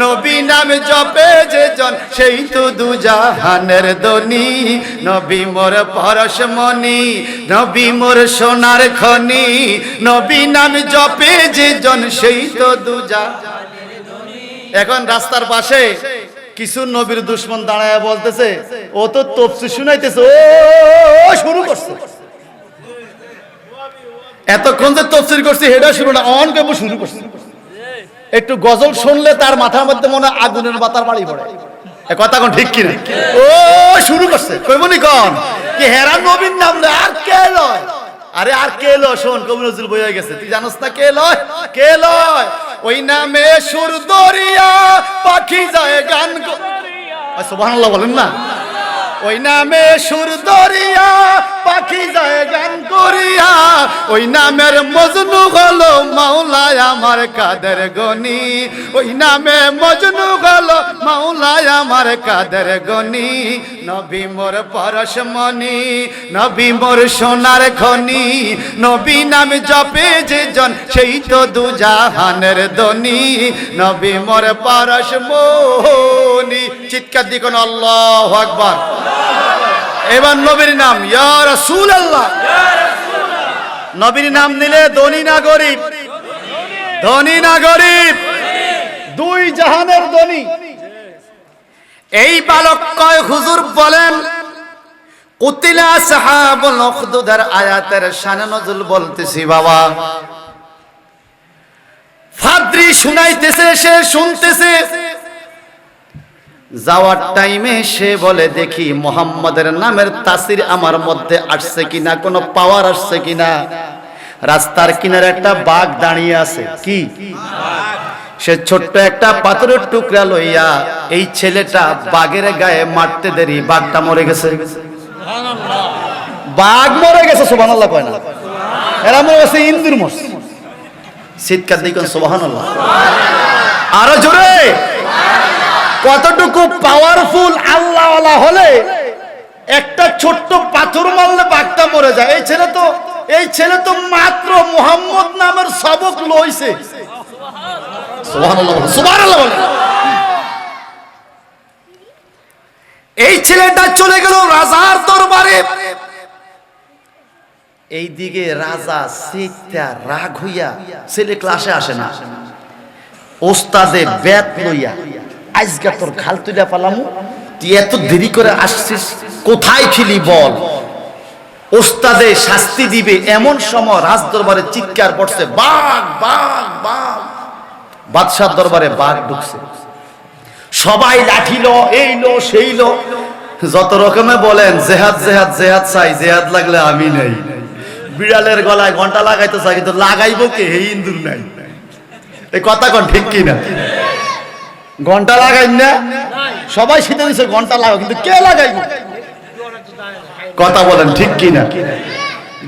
নবী নাম জপে যে জন সেই তো দুজাহানের দনি। নবী মোর পরশমণি, নবী মোর সোনার খনি, নবী নাম জপে যে জন সেই তো দুজাহানের দনি। এখন রাস্তার পাশে কিছু নবীর দুশমন দাঁড়ায় বলতেছে, ও তো তাফসীর শুনাইতেছে, ও শুরু করছে। এতক্ষণ যে তাফসীর করছে হেডা শুরু না, অন কেবল শুরু করছে। একটু গজল শুনলে তার মাথার মধ্যে মনে আগুনের বাতার বাড়ি পড়ে। এ কথা কোন ঠিক কিনা? ও শুরু করছে, কইবনি কোন কি হেরা নবীর নাম লয়, আর কে লয়? আরে আর কে লয়? শোন, কবি নজরুল বইয়া গেছে, তুই জানোস না কে লয়? কে লয়? ওই নামে সুর দরিয়া পাখি যায় গান। সুবহানাল্লাহ বলেন না। ওই নামে সুর দরিয়া পাখি যায় গান করিয়া, ওই নামের মজনু হলো মাওলায় আমার কাদের গনি, ওই নামে মজনু হলো মাওলায় আমার কাদের গনি। নবী মোর পরশমণি, নবী মোর সোনার খনি, নবী নাম জপে যে জন সেই তো দুজাহানের ধনী, নবী মোর পরশমণি। চিৎকার দি কোন আল্লাহু আকবার। এবার নবীর নাম ইয়া রাসূলুল্লাহ। নবীর নাম নিলে ধনী না গরিব? ধনী না গরিব? দুই জাহানের ধনী। এই বালক কয় হুজুর বলেন কুতিলা সাহাবুল উখদুদের আয়াতের শানে নজুল বলতেছি বাবা। ফাদ্রি শুনাইতেছে, সে শুনতেছে। যাওয়ার টাইমে সে বলে দেখি মুহাম্মাদের নামের তাসির আমার মধ্যে আসছে কিনা, কোনো পাওয়ার আসছে কিনা। রাস্তার কিনারে একটা বাঘ দাঁড়িয়ে আছে। কি? সে ছোট্ট একটা পাথরের টুকরা লইয়া এই ছেলেটা বাঘের গায়ে মারতে দেরি বাঘটা মরে গেছে। বাঘ মরে গেছে, সুবহানাল্লাহ কয় না? এরা মরে গেছে ইন্দুর মরছে। চিৎকার দিবেন সুবহানাল্লাহ। আরো জোরে। কতটুকু পাওয়ারফুল আল্লাহওয়ালা হলে একটা ছোট্ট পাথর মারলে বাঘটা মরে যায়। এই ছেলে তো মাত্র মুহাম্মদ নামের সবক লইছে। সুবহানাল্লাহ, সুবহানাল্লাহ বলেন। এই ছেলেটা চলে গেল রাজার দরবারে। এইদিকে রাজা সিটটা রাগ হইয়া, ছেলে ক্লাসে আসে না, ওস্তাদে ব্যাত লইয়া আজকে তোর খাল তুইলা পালামু, তুই এত দেরি করে আসছিস, কোথায় ছিলি বল। ওস্তাদে শাস্তি দিবে এমন সময় রাজ দরবারে চিৎকার পড়ছে বাঘ বাঘ বাঘ। বাদশার দরবারে বাঘ ঢুকছে। সবাই লাঠিল, এইলো সেইলো, যত রকমে বলেন জেহাদ জেহাদ জেহাদ চাই, জেহাদ লাগলে আমি নেই। বিড়ালের গলায় ঘন্টা লাগাইতে চাই, কিন্তু লাগাইবো কে? হে ইন্দুর নাই। এই কথা কোন ঠিক কিনা? ঘন্টা লাগাই না, সবাই শীতে দিচ্ছে ঘন্টা লাগাও, কিন্তু কে লাগাইবো? কথা বলেন ঠিক কিনা?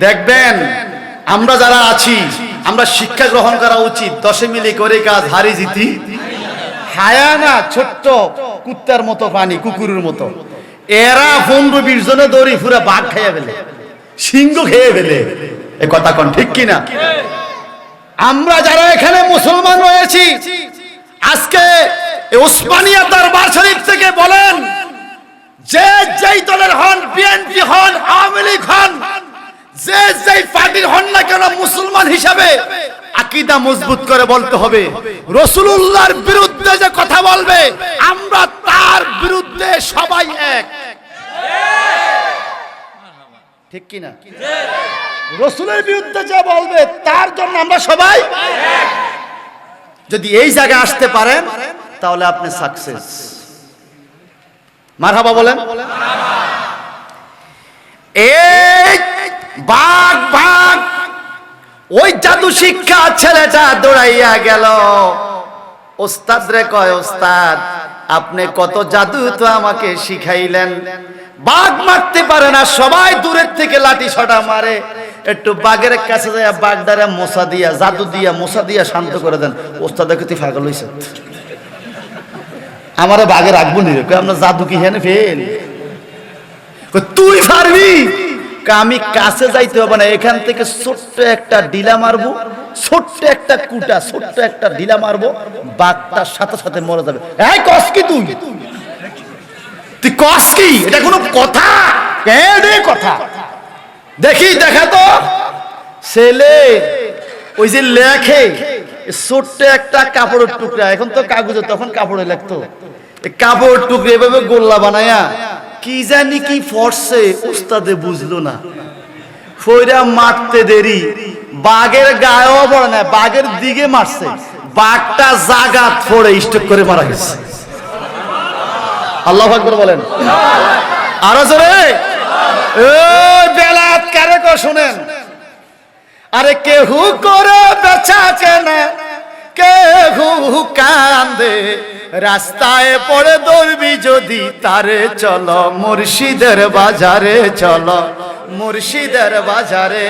দেখবেন আমরা যারা আছি, আমরা শিক্ষা গ্রহণ করা উচিত। 10 মিলি করে কাজ, হারি জিতি হায়া না। ছোট্ট কুত্তার মতো পানি, কুকুরের মতো। এরা 15-20 জনে দড়ি পুরা বাঘ খেয়ে ফেলে, সিংহ খেয়ে ফেলে। এ কথা কোন ঠিক কিনা? আমরা যারা এখানে মুসলমান রয়েছি, আজকে ওসমানিয়া দরবার শরীফ থেকে বলেন যে যেই দলের হন, বিএনপি হন, আওয়ামী লীগ হন, যে যেই পার্টির হন না কেন, মুসলমান হিসাবে আকীদা মজবুত করে বলতে হবে রাসূলুল্লাহর বিরুদ্ধে যে কথা বলবে, আমরা তার বিরুদ্ধে সবাই এক। ঠিক কিনা? রাসূলের বিরুদ্ধে যে বলবে তার জন্য আমরা সবাই এক। যদি এই জায়গায় আসতে পারেন তাহলে আপনি সাকসেস। মারহাবা বলেন। এই বাঘ বাঘ, ওই জাদু শিক্ষা ছেলেটা দৌড়াইয়া গেল। ওস্তাদ রে কয়, ওস্তাদ আপনি কত জাদু তো আমাকে শিখাইলেন। বাঘ মারতে পারে না, সবাই দূরের থেকে লাঠি ছটা মারে। একটু বাঘের কাছে যায়, বাঘদারে মশা দিয়া, জাদু দিয়া, মশা দিয়া শান্ত করে দেন। ওস্তাদ দেখে তুই পাগল হইছ, আমারে বাঘে রাখবো নি, আপনার জাদু কি হেনে ফেল, তুই পারবি। আমি কাছে যাইতে হবে না, এখান থেকে ছোট্ট একটা ডিলা মারবো, ছোট্ট একটা কুটা, ছোট্ট একটা ডিলা মারবো, বাঘটার সাথে সাথে মরে যাবে। এই কস কি তুই, তুই কস কি? এটা কোনো কথা? কথা দেখি, দেখা তো ছেলে ওই যে লেখে ছোট্ট একটা কাপড়ের টুকরা, এখন তো কাগজে, তখন কাপড়ে লেখতো, কাপড়ের টুকরা এভাবে গোল্লা বানায়া কি জানি কি ফরছে, উস্তাদে বুঝলো না, ফইরা মারতে দেরি, বাঘের গায়েও পড়ে না, বাঘের দিকে মারছে, বাঘটা জাগাত পড়ে স্টক করে মারা গেছে। আল্লাহু আকবার বলেন। আরো জোরে। বেলাত কারে কো শুনেন। আরে কেহু করে বেচা কেনা, কেহু কান্দে, রাস্তায় পড়ে দৌড়বি যদি তারে চলো মুর্শিদের বাজারে, চলো মুর্শিদের বাজারে।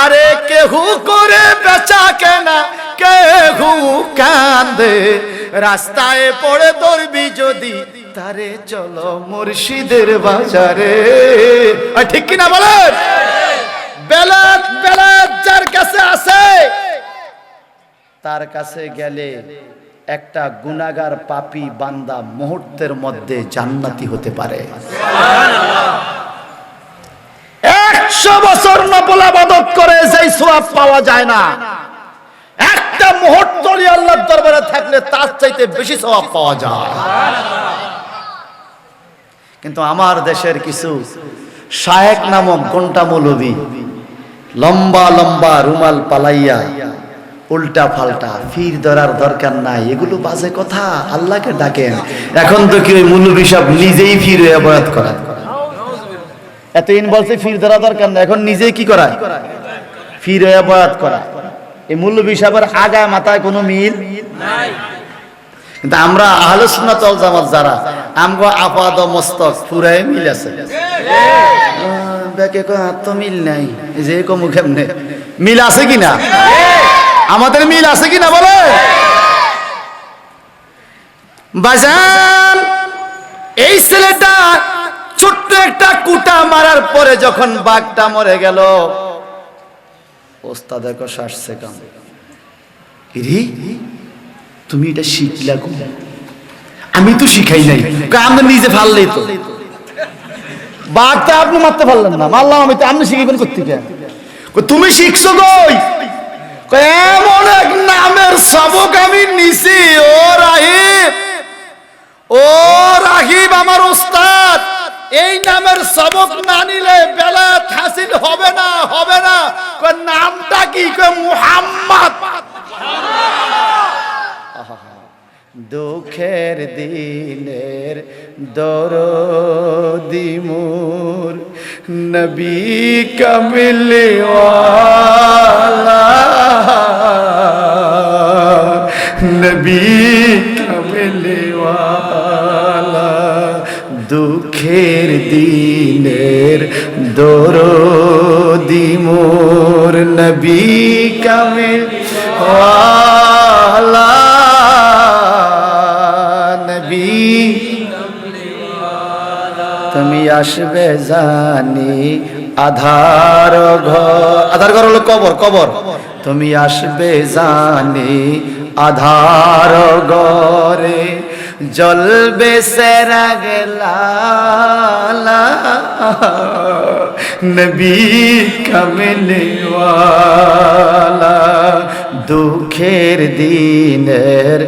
আরে কেহু করে বেচা কেনা, কেহু কান্দে, রাস্তায় পড়ে দৌড়বি যদি তারে চলো মুর্শিদের বাজারে। ঠিক কিনা বলেন? বেলাত বেলাত যার কাছে আছে, তার কাছে গেলে একটা গুনাহগার পাপী বান্দা মুহূর্তের মধ্যে জান্নাতি হতে পারে। 100 বছর নফল ইবাদত করে যেই সওয়াব পাওয়া যায় না, একটা মুহূর্ত আল্লাহর দরবারে থাকলে তার চাইতে বেশি সওয়াব পাওয়া যায়। কিন্তু আমার দেশের কিছু শায়েখ নামক ঘন্টা মৌলবী লম্বা লম্বা রুমাল পালাইয়া উল্টা পাল্টা ফির ধরার দরকার নাই, এগুলো বাজে কথা, আল্লাহকে ডাকেন। এখন তো কি ওই মৌলবী সব নিজেই ফির হয়ে বয়াত করা, এতদিন বলছে ফির ধরা দরকার না, এখন নিজেই কি করা, ফির হয়ে বয়াত করা। এই মৌলবী সাহেবের আগায় মাথায় কোনো মিল নাই। কিন্তু আমরা আহলে সুন্নাত ওয়াল জামাত যারা, আমগো আপাদ মস্তক পুরাই মিল আছে। বেকে কো তো মিল নাই, যে কো মুখে এমনে মিল আছে কিনা? আমাদের মিল আছে কিনা বলে? বাজান, এই ছেলেটা ছোট্ট একটা কুটা মারার পরে যখন বাঘটা মরে গেল, ওস্তাদ দেখো শ্বাসছে কাম, রে তুমি এটা শিখলা কো? আমি তো শিখাই নাই। আমরা নিজে ফাললেই তো, বাঘটা আপনি মারতে পারলেন না, মারলাম আমি তো, আপনি শিখিবেন কোত্থেকে? তুমি শিখছো কই? এমন এক নামের সবক আমি নিছি, ও রাহিব, ও রাহিব আমার ওস্তাদ, এই নামের সবক না নিলে বেলায়েত হাসিল হবে না, হবে না। নামটা কি? মুহাম্মদ। দুঃখের দিনের দরদি মোর নবী কামিলওয়ালা, নবী কামিলওয়ালা, দুঃখের দিনের দরদি মোর নবী কামিলওয়ালা, তুমি আসবে জানি আধার ঘর, আধার ঘর হলো কবর, কবর। তুমি আসবে জানি আধার ঘরে, জ্বলবে সেরাগলা, নবী কামিলওয়ালা, দুঃখের দিনের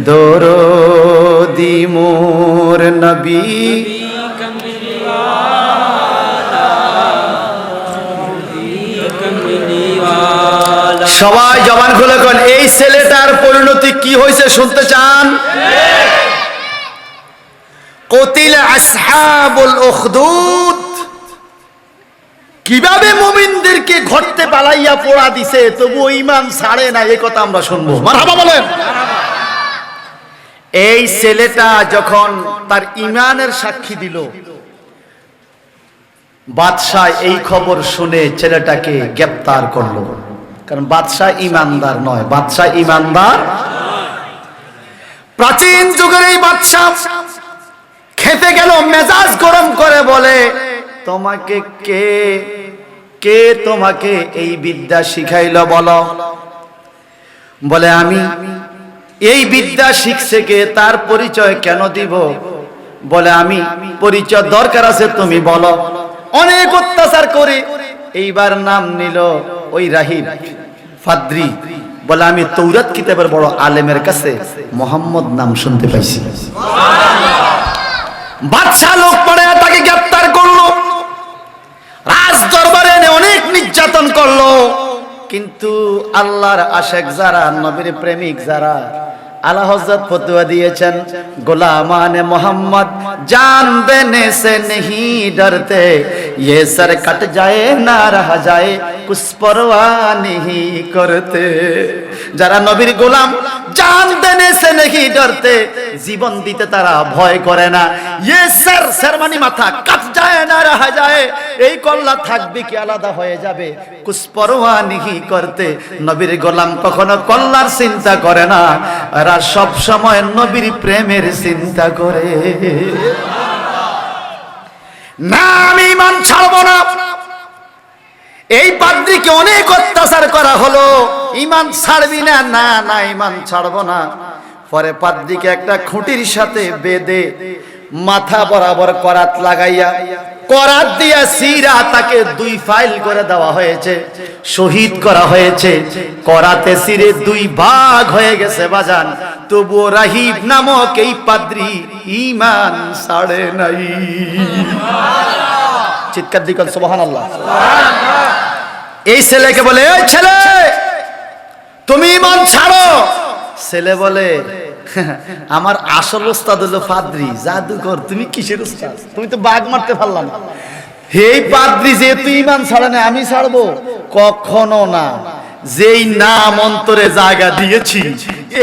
দরদি মোর নবী। সবাই জবান খুলে কোন এই ছেলেটার পরিণতি কি হয়েছে শুনতে চান? কতিল আসহাবুল উখদুদ, কিভাবে মুমিনদেরকে ঘরতে পালাইয়া পোড়া দিছে, তবু ঈমান ছাড়ে না, এই কথা আমরা শুনবো। মারহাবা বলেন। এই ছেলেটা যখন তার ঈমানের সাক্ষী দিল, বাদশাহ এই খবর শুনে ছেলেটাকে গ্রেফতার করলো। কারণ বাদশাহ ইমানদার নয়, বাদশাহ ইমানদার। প্রাচীন যুগের এই বাদশাহ খেতে গেল, মেজাজ গরম করে বলে, তোমাকে কে কে তোমাকে এই বিদ্যা শিখাইলো বলো? বলে আমি। এই বিদ্যা শিখছে কে, তার পরিচয় কেন দিব? বলে আমি, পরিচয় দরকার আছে তুমি বলো। অনেক অত্যাচার করে এইবার নাম নিল ওই রাহিব ফাদ্রি, বলে আমি তৌরাত কিতাবের বড় আলেমের কাছে মোহাম্মদ নাম শুনতে পাইছি। বাদশাহ লোক পড়ে তাকে গ্রেফতার করলো, রাজ দরবারে এনে অনেক নির্যাতন করলো। কিন্তু আল্লাহর আশেক যারা, নবীর প্রেমিক যারা, आला हज़रत फतवा दिएचन गुलामान मोहम्मद जान देने से नहीं डरते, ये सर कट जाए ना रह जाए कुछ परवाह नहीं करते। যারা নবীর গোলাম জান দেনে সে নেহি ডরতে, জীবন দিতে তারা ভয় করে না। ইয়ে স্যার স্যার মানে মাথা কাট যায় না রাহা যায়, এই কল্লা থাকবে কি আলাদা হয়ে যাবে, কুছ পরোয়া নিহি করতে। নবীর গোলাম কখনো কল্লার চিন্তা করে না, আর সব সময় নবীর প্রেমের চিন্তা করে। না আমি ঈমান ছাড়বো না। এই পাদ্রীকে অনেক অত্যাচার করা হলো, ঈমান ছাড়বি না? না না ঈমান ছাড়বো না। পরে পাদ্রীকে একটা খুঁটির সাথে বেঁধে মাথা বরাবর করাত লাগাইয়া, করাত দিয়া সিরা তাকে 2 ফাইল করে দেওয়া হয়েছে, শহীদ করা হয়েছে। করাতে সিরে 2 ভাগ হয়ে গেছে বাজান, তবুও রাহিব নামক এই পাদ্রী ঈমান ছাড়ে নাই। চিৎকার দিকন সুবহানাল্লাহ। এই ছেলেকে বলে, এই ছেলে তুমি ঈমান ছাড়ো। ছেলে বলে, আমার আসল উস্তাদ হলো পাদ্রী, জাদুকর। তুমি কিসের উস্তাদ? তুমি তো বাঘ মারতে পারলা না। এই পাদ্রী যেহেতু ঈমান ছাড়ে না, আমি ছাড়বো? কখনো না। যেই নাম অন্তরে জায়গা দিয়েছি,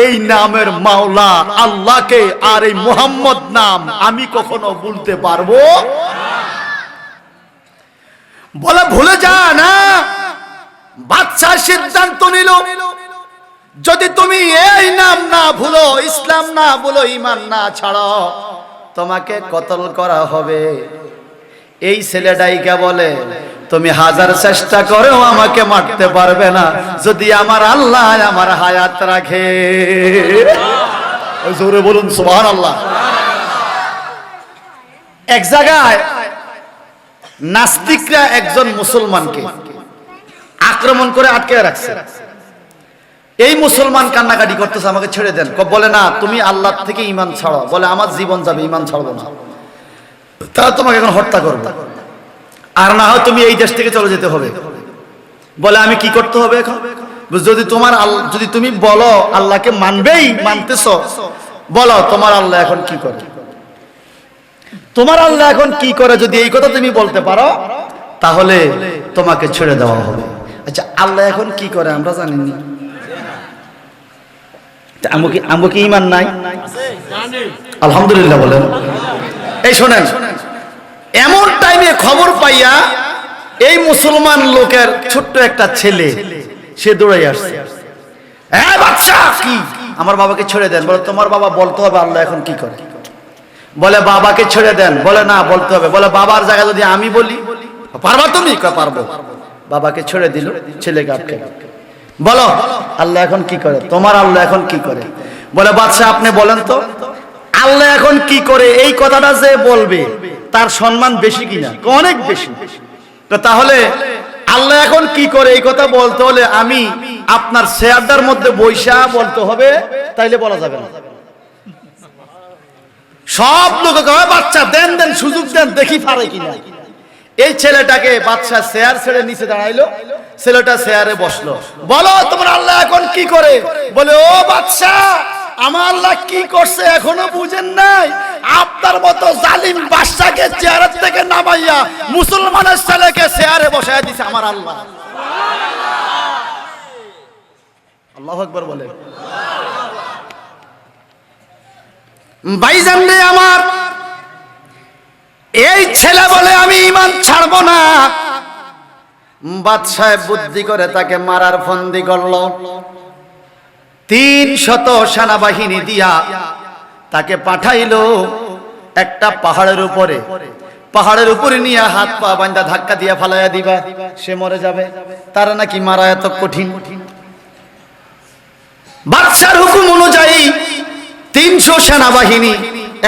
এই নামের মাওলা আল্লাহকে, আর এই মুহাম্মদ নাম আমি কখনো ভুলতে পারবো? বলে ভুলে যা না। বাদশা সিদ্ধান্ত নিল, যদি তুমি এই নাম না ভুলো, ইসলাম না ভুলো, ঈমান না ছাড়ো, তোমাকে কতল করা হবে। এই ছেলেটাইকে বলে, তুমি 1000 চেষ্টা করেও আমাকে মারতে পারবে না, যদি আমার আল্লাহ আমার হায়াত রাখে। জোরে বলুন সুবহানাল্লাহ। এক জায়গায় নাস্তিকরা একজন মুসলমানকে আক্রমণ করে আটকে রাখছে। এই মুসলমান কান্নাকাটি করতেছে, আমাকে ছেড়ে দেন। বলে না, তুমি আল্লাহ থেকে ঈমান ছাড়ো। বলে আমার জীবন যাবে, ঈমান ছাড়বো না। তারা তোমাকে এখন হত্যা করবে, আর না হয় তুমি এই দেশ থেকে চলে যেতে হবে। বলে আমি কি করতে হবে এখন? যদি তুমি বলো আল্লাহকে মানবেই, মানতেছো, বলো তোমার আল্লাহ এখন কি করে। তোমার আল্লাহ এখন কি করে যদি এই কথা তুমি বলতে পারো, তাহলে তোমাকে ছেড়ে দেওয়া হবে। আচ্ছা, আল্লাহ এখন কি করে আমরা জানি না। আমগো কি ঈমান নাই? আলহামদুলিল্লাহ বলেন। এই শোনেন, এমন টাইমে খবর পাইয়া এই মুসলমান লোকের ছোট্ট একটা ছেলে, সে দৌড়াই আসছে। হ্যাঁ বাদশা, কি? আমার বাবাকে ছেড়ে দেন। বলে তোমার বাবা বলতে হবে আল্লাহ এখন কি করে। বলে বাবাকে ছেড়ে দেন। বলে না, বলতে হবে। বলে বাবার জায়গায় যদি আমি বলি, পারবা তুমি? পারবো। বাবাকে ছেড়ে দিল, ছেলেকে আটকে। বলো আল্লাহ এখন কি করে, তোমার আল্লাহ এখন কি করে। বলে বাদশা আপনি বলেন তো, আল্লাহ এখন কি করে এই কথাটা যে বলবে তার সম্মান বেশি কিনা? অনেক বেশি। তো তাহলে আল্লাহ এখন কি করে এই কথা বলতে হলে আমি আপনার চেয়ারটার মধ্যে বৈশা বলতে হবে, তাইলে বলা যাবে না। সব লোক বাচ্চা দেন দেন, সুযোগ দেন, দেখি পারে কিনা। এই ছেলেটাকে বাদশা চেয়ার ছেড়ে নিচে দাঁড়াইলো, ছেলেটা চেয়ারে বসলো। বলো তোমার আল্লাহ এখন কি করে। বলে ও বাদশা, আমার আল্লাহ কি করছে এখনো বুঝেন নাই? আপনার মতো জালিম বাদশাকে চেয়ার থেকে নামাইয়া মুসলমানের ছেলেকে চেয়ারে বসায় দিছে আমার আল্লাহ। আল্লাহু আকবার বলে। ভাইজান রে আমার, এই ছেলে বলে আমি ঈমান ছাড়বো না। বাদশা বুদ্ধি করে তাকে মারার ফন্দি করলো। 300 সেনাবাহিনী দিয়া তাকে পাঠাইলো একটা পাহাড়ের উপরে। পাহাড়ের উপরে নিয়ে হাত পা বাঁধা ধাক্কা দিয়া ফালাইয়া দিবা, সে মরে যাবে। তারা নাকি মারা এত কঠিন। বাদশার হুকুম অনুযায়ী 300 সেনাবাহিনী,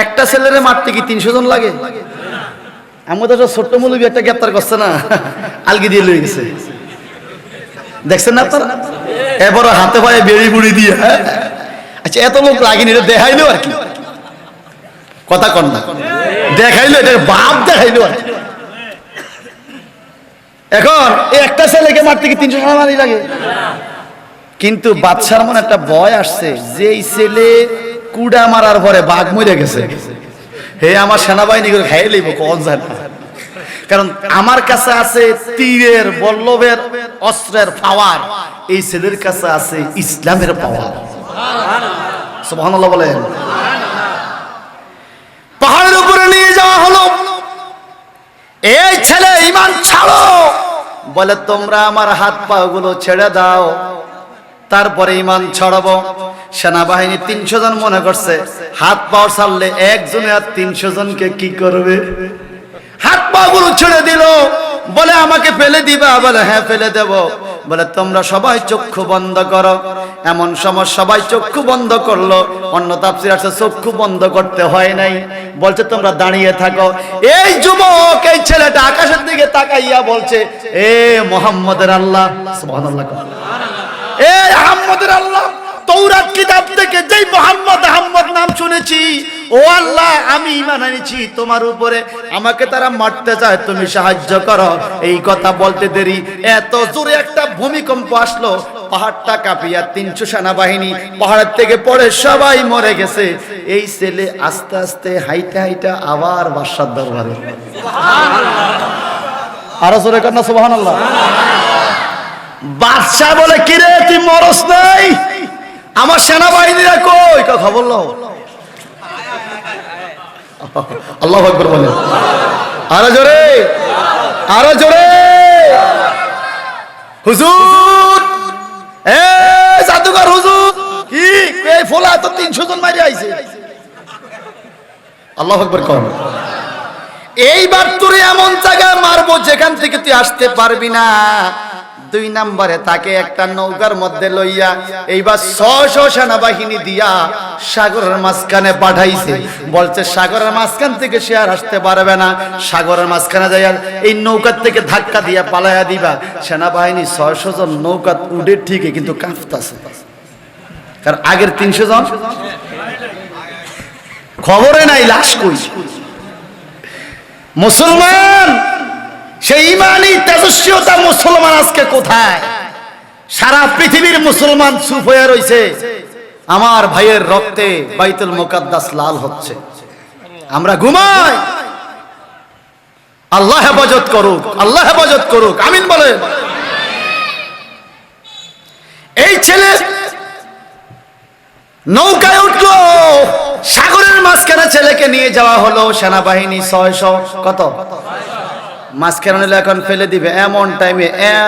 একটা ছেলেরে মারতে কি 300 জন লাগে? আমাদের ছোট্ট মৌলবী একটা গ্রেপ্তার করছে না, আলগি দিয়ে লয়ে গেছে, দেখছেন না আপনারা? এবার হাতে পায়ে বেড়ি বুড়ি দিয়ে। আচ্ছা, এত লোক লাগেনি, এটা দেখাইলো আর কি, কথা কন না, দেখাইলো, এটা বাপ দেখাইলো আর কি। এখন এই একটা ছেলেকে মারতে কি 300 সেনাবাহিনী লাগে? কিন্তু বাদশার মনে একটা ভয় আসছে, যেই ছেলে কুড়া মারার পরে বাঘ মরে গেছে, হে আমার সেনাবাহিনী করে খাইয়ে লইব, কখন যায় না। কারণ আমার কাছে আছে তীরের বল্লভের অস্ত্রের পাওয়ার, এই ছেলের কাছে আছে ইসলামের পাওয়ার। সুবহানাল্লাহ বলেন। পাহাড়ের উপরে নিয়ে যাওয়া হলো, এই ছেলে ঈমান ছাড়ো বলে, তোমরা আমার হাত পা গুলো ছেড়ে দাও, তারপরে ঈমান ছাড়াবো। সেনাবাহিনী 300 জন মনে করছে হাত পা ছাড়লে একজনে আর 300 জনকে কি করবে, হাত পা গুলো ছেড়ে দিল। বলে আমাকে ফেলে দিবা? বলে হ্যাঁ ফেলে দেব। বলে তোমরা সবাই চক্ষু বন্ধ করো। এমন সময় সবাই চক্ষু বন্ধ করলো। অন্য তাফসীর আছে চক্ষু বন্ধ করতে হয় নাই, বলছে তোমরা দাঁড়িয়ে থাকো। এই যুবক, এই ছেলেটা আকাশের দিকে তাকাইয়া বলছে, এ মুহাম্মদের আল্লাহ, সুবহানাল্লাহ, এ আহমদের আল্লাহ, তৌরাত কিতাব থেকে যেই মুহাম্মদ আহমদ নাম শুনেছি, ও আল্লাহ আমি ঈমান এনেছি তোমার উপরে, আমাকে তারা মারতে চায়, তুমি সাহায্য করো। এই কথা বলতে দেরি এত জোরে একটা ভূমিকম্প আসলো, পাহাড়টা কাঁপিয়া 300 সেনাবাহিনী পাহাড়ের থেকে পড়ে সবাই মরে গেছে। এই ছেলে আস্তে আস্তে হাইটা হাইটা আবার বাদশার দরবারে। আরো জোরে কর না সুবহানাল্লাহ। বাদশা বলে, কিরে তুই মরস নাই? আমার সেনাবাহিনীরা কই? খবর লও। আল্লাহু আকবার বলেন। আরো জোরে, আরো জোরে। হুজুর, এ জাদুঘর হুজুর, কি এই ফোলা তো 300 জন মারি আইছে। আল্লাহু আকবার কর। এইবার তোরে এমন জায়গায় মারবো যেখান থেকে তুই আসতে পারবি না। 2 নম্বরে তাকে একটা নৌকার মধ্যে লইয়া এইবার 600 সেনাবাহিনী দিয়া সাগরের মাঝখানে পাঠাইছে। বলছে সাগরের মাঝখান থেকে সে আর আসতে পারবে না, সাগরের মাঝখানে যাইয়া এই নৌকার থেকে ধাক্কা দিয়া পালাইয়া দিবা। সেনাবাহিনী 600 জন নৌকা উঠে ঠিকই, কিন্তু কাঁপতাছে, কারণ আগের 300 জন খবরে নাই লাশ কই। মুসলমান, সেই ইমানি তেজস্বিতা মুসলমান আজকে কোথায়? সারা পৃথিবীর মুসলমান চুপ হয়ে রয়েছে। আমার ভাইয়ের রক্তে বাইতুল মুকাদ্দাস লাল হচ্ছে, আমরা ঘুমাই। আল্লাহ হেফাজত করুক, আল্লাহ হেফাজত করুক, আমিন বলেন। এই ছেলে নৌকায় উঠলো, সাগরের মাঝখানে ছেলেকে নিয়ে যাওয়া হলো। সেনাবাহিনী 600 কত মাঝখানে নিলে এখন ফেলে দিবে। এমন টাইমে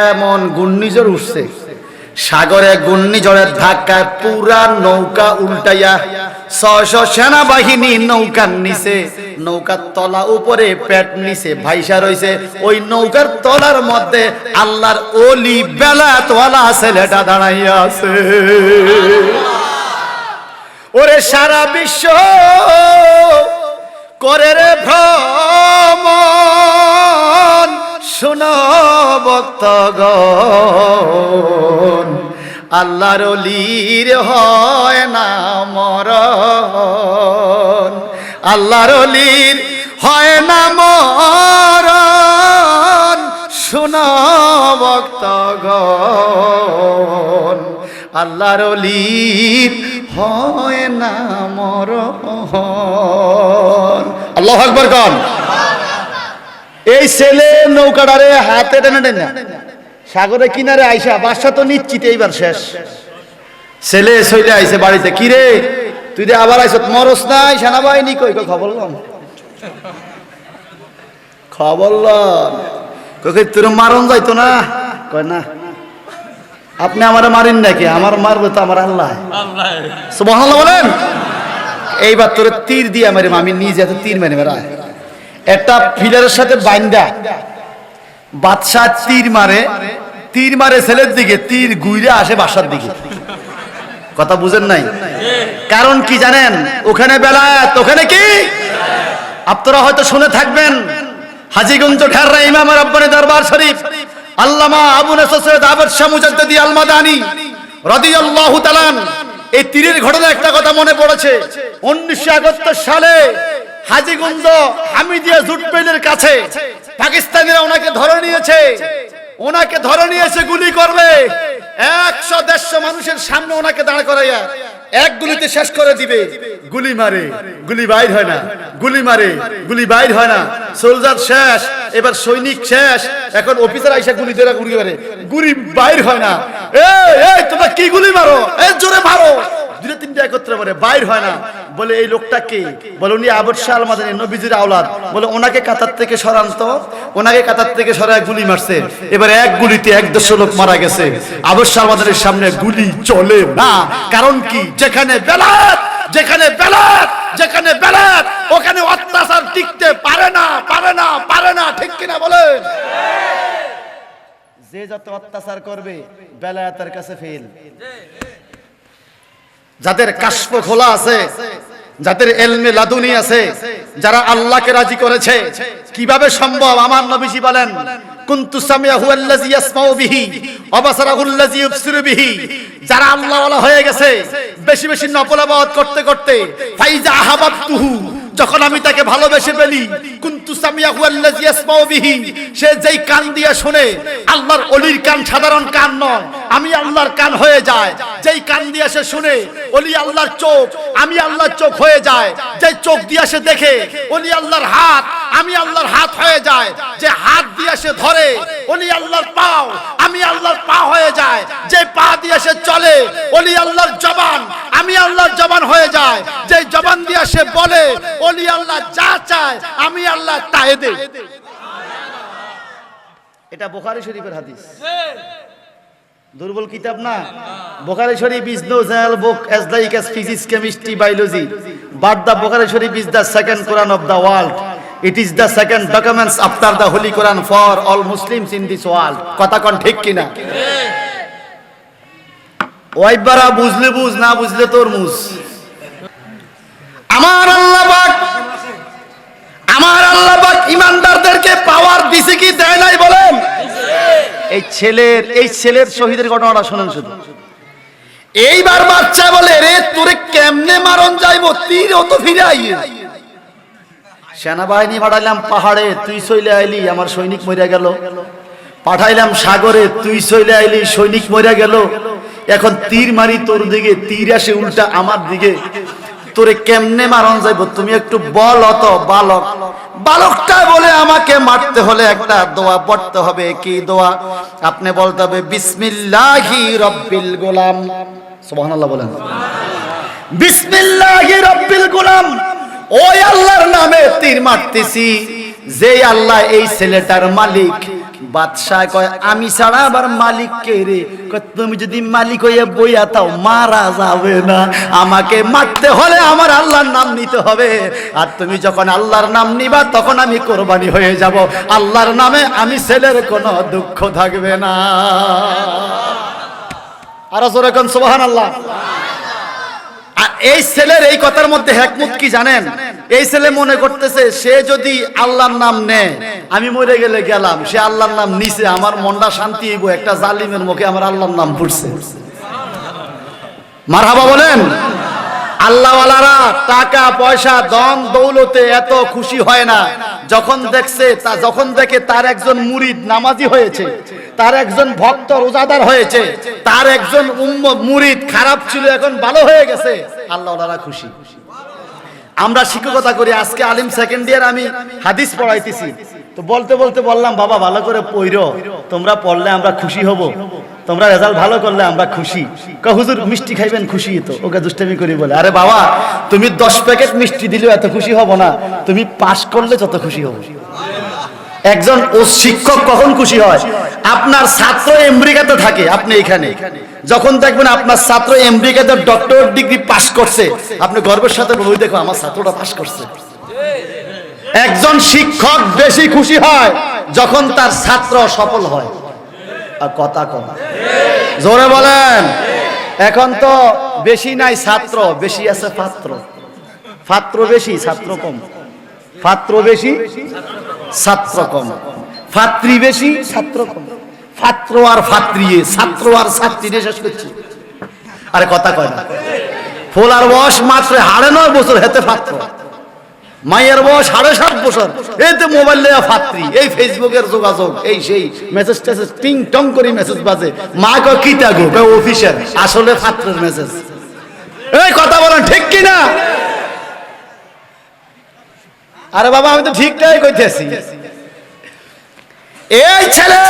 এমন ঘূর্ণিঝড় উঠছে, সাগরে ঘূর্ণিঝড়ের ধাক্কায় পুরা নৌকা উল্টাইয়া 600 সেনাবাহিনী নৌকার নিচে, নৌকার তলা উপরে পেট নিচে ভাইসা রয়েছে। ওই নৌকার তলার মধ্যে আল্লাহর ওলি বেলাতওয়ালা ছেলেটা দাঁড়াইয়া আছে। ওরে সারা বিশ্ব করে রে ভ্রমণ, শোনো ভক্তগণ, আল্লাহর ওলির হয় না মরণ, আল্লাহর ওলির হয় না মরণ, শোনো ভক্তগণ, আল্লাহর ওলির হয় না মরণ। আল্লাহু আকবার কোন। এই ছেলে নৌকাটারে হাতে টেনে টেনে সাগরের কিনারে আইসা, বাদশা তো নিশ্চিত এইবার শেষ। ছেলে চলে আইছে বাড়িতে, কিরে তুই যে আবার আইস, মরস নাই? সেনাবাহিনী কই? খবর লম, খবর লম। কই তোর মারণ যাইতো না? কয় না, আপনি আমারে মারেন নাকি? আমার মারবে তো আমার আল্লাহ। সুবহানাল্লাহ বলেন। এইবার তোরে তীর দিয়ে মারি, আমি নিজে এত তীর মেরে মেরা একটা ফিলারের সাথে বাইন্দা বাদশা তীর মারে, তীর মারে ছেলের দিকে, তীর ঘুরে আসে বাসার দিকে। কথা বুঝেন নাই? কারণ কি জানেন? ওখানে বেলায়েত, ওখানে কি আপনারা হয়তো শুনে থাকবেন, হাজীগঞ্জ ঠাররা ইমাম রাব্বানী দরবার শরীফ আল্লামা আবু নাসর সৈয়দ আবদ শাহ মুজাদ্দিদি আল মাদানী রাদিয়াল্লাহু তাআলা, এই তীরের ঘটনা একটা কথা মনে পড়েছে। 1971 সালে হাজীগঞ্জ হামিদিয়া জুটমিলের কাছে পাকিস্তানিরা ওনাকে ধরে নিয়েছে, ওনাকে ধরে নিয়েছে গুলি করবে। 100-150 মানুষের সামনে ওনাকে দাঁড় করাইয়া এক গুলিতে শেষ করে দিবে। গুলি মারে, গুলি বাইর হয় না, গুলি মারে, গুলি বাইর হয় না, সোলজার শেষ। এবার সৈনিক শেষ, এখন অফিসার আইসা গুলি ধরে গুলি করে, গুলি বাইর হয় না। এই তোমরা কি গুলি মারো, এই জোরে মারো, দুটো তিনটা একত্রে মারে, বাইর হয় না। বলে এই লোকটা কে? বলে উনি আবদ শাহ আল মাদানী, নবীজির আওলাদ। বলে ওনাকে কাতার থেকে সরান তো। ওনাকে কাতার থেকে সরায় গুলি মারছে। এবার এক গুলিতে 100 লোক মারা গেছে। আবদ শাহ আল মাদানীর সামনে গুলি চলে না। কারণ কি? যেখানে বেলাত, যেখানে বেলাত, যেখানে বেলাত, ওখানে অত্যাচার টিকতে পারে না, পারে না, পারে না। ঠিক কিনা বলেন? যে যত অত্যাচার করবে বেলায়েতের কাছে ফেল। যাদের কাশফ খোলা আছে, যাদের ইলমে লাদুনি আছে, যারা আল্লাহকে রাজি করেছে, কিভাবে সম্ভব? আমার নবীজি বলেন, কুনতু সামিয়াহু আল্লাযী ইয়াসমাউ বিহি ওয়া বাসারাহু আল্লাযী ইউবসিরু বিহি। যারা আল্লাহ ওয়ালা হয়ে গেছে, বেশি বেশি নফল ইবাদত করতে করতে, ফাইজা আহাবাতুহু, যখন আমি তাকে ভালোবেসে ফেলি, কুনতু সামিয়াহু আল্লাযী ইয়াসমাউ বিহি, সে যেই কান দিয়ে শুনে, আল্লাহর ওলির কান সাধারণ কান নয়, আমি আল্লাহর কান হয়ে যায়। যেই কান দিয়ে সে শুনে, ওলি আল্লাহর চোখ, আমি আল্লাহর চোখ হয়ে যায়। যে চোখ দিয়ে সে দেখে, ওলি আল্লাহর হাত, আমি আল্লাহর হাত হয়ে যায়। যে হাত দিয়ে সে ধরে, ওলি আল্লাহর পাও, আমি আল্লাহর পা হয়ে যায়। যে পা দিয়ে সে চলে, ওলি আল্লাহর জবান, আমি আল্লাহর জবান হয়ে যায়। যে জবান দিয়ে সে বলে, ওলি আল্লাহ যা চায় আমি আল্লাহ তাই দেই। এটা বুখারী শরীফের হাদিস, দুর্বল কিতাব না। বুখারী শরীফ is no general book as like as physics, chemistry, biology, but the Bukhari Sharif is the second Quran of the world. It is the second documents after the Holy Quran for all Muslims in this world. কথা কোন ঠিক কিনা? ওয়াইবারা বুঝলে বুঝ, না বুঝলে তোর মুজ। আমার আল্লাহ পাক, আমার আল্লাহ পাক ইমানদারদেরকে পাওয়ার দিছে কি দেয় নাই বলেন? এই ছেলের শহীদের ঘটনাটা শুনেন শুধু। এইবার বাচ্চা বলে, রে তোরে কেমনে মারণ যাইবো, তীর অত ফিরে আইয়ে। সেনাবাহিনী পাঠাইলাম পাহাড়ে, তুই চলে আইলি, আমার সৈনিক মরে গেল। পাঠাইলাম সাগরে, তুই চলে আইলি, সৈনিক মরে গেল। এখন তীর মারি তোর দিকে, তীর আসে উল্টা আমার দিকে, তোরে কেমনে মারণ যাইবো, তুমি একটু বল। অত বালক, বালকটা বলে, আমাকে মারতে হলে একটা দোয়া পড়তে হবে। কি দোয়া? আপনি বলতে হবে, বিসমিল্লাহি রব্বিল গোলাম। সুবহানাল্লাহ বলেন। বিসমিল্লাহি রব্বিল গোলাম, ওই আল্লাহর নামে তীর মারতেছি, যে আল্লাহ এই ছেলেটার মালিক। বাদশাহ কয়, আমি ছাড়া আবার মালিক কে রে? তুমি যদি মালিক হয়ে বইয়া তাও মারা যাবে না, আমাকে মারতে হলে আমার আল্লাহর নাম নিতে হবে। আর তুমি যখন আল্লাহর নাম নিবা, তখন আমি কোরবানি হয়ে যাব। আল্লাহর নামে আমি ছেলের কোনো দুঃখ থাকবে না। আর জোরে কোন সুবহানাল্লাহ। আর এই ছেলের এই কথার মধ্যে হিকমত কি জানেন? এই ছেলে মনে করতেছে, সে যদি আল্লাহর নাম নেয়, আমি মরে গেলে গেলাম, সে আল্লাহর নাম নিছে, আমার মনটা শান্তি হইব, একটা জালিমের মুখে আমার আল্লাহর নাম পড়ছে। মারহাবা বলেন। আল্লাহওয়ালারা টাকা পয়সা ধন দৌলতে এত খুশি হয় না, যখন দেখে তার একজন মুরিদ নামাজি হয়েছে, তার একজন ভক্ত রোজাদার হয়েছে, তার একজন মুরিদ খারাপ ছিল এখন ভালো হয়ে গেছে, আল্লাহওয়ালারা খুশি। আমরা শিক্ষকতা করি, আজকে আলিম সেকেন্ড ইয়ার, আমি হাদিস পড়াইতেছি। তো বলতে বলতে বললাম, বাবা ভালো করে পড়ো, তোমরা পড়লে আমরা খুশি হব, তোমরা রেজাল্ট ভালো করলে আমরা খুশি। হুজুর মিষ্টি খাইবেন, খুশি তো। ওকে দুষ্টামি করি বলে, আরে বাবা তুমি 10 প্যাকেট মিষ্টি দিলেও এত খুশি হব না, তুমি পাস করলে যত খুশি হব। একজন শিক্ষক কখন খুশি হয়? আপনার ছাত্র আমেরিকাতে থাকে, আপনি এখানে, যখন দেখবেন আপনার ছাত্র আমেরিকাতে ডক্টরেট ডিগ্রি পাস করছে, আপনি গর্বের সাথে বলবেন, দেখো আমার ছাত্রটা পাস করছে। একজন শিক্ষক বেশি খুশি হয় যখন তার ছাত্র সফল হয়। আর কথা কম, জোরে বলেন। এখন তো বেশি নাই ছাত্র, বেশি আছে পাত্র। পাত্র বেশি, ছাত্র কম। পাত্র বেশি, ছাত্র কম। পাত্রী বেশি, ছাত্র কম। পাত্র আর পাত্রী, ছাত্র আর ছাত্রী শেষ করছে। আরে কথা কয় না। ফোলার বয়স মাত্র 9.5 বছর, হেতে পাত্র। মায়ের বয়স 7.5 বছর, এতে মোবাইল লইয়া পাত্রী। এই ফেসবুকের যোগাযোগ, এই সেই মেসেজ টেসেজ টিং টং করে মেসেজ বাজে। মা কয় কিটা গো, কয় অফিসের, আসলে পাত্রের মেসেজ। এই কথা বলেন ঠিক কিনা? আরে বাবা আমি তো ঠিকটাই কইতেছি। এই ছেলে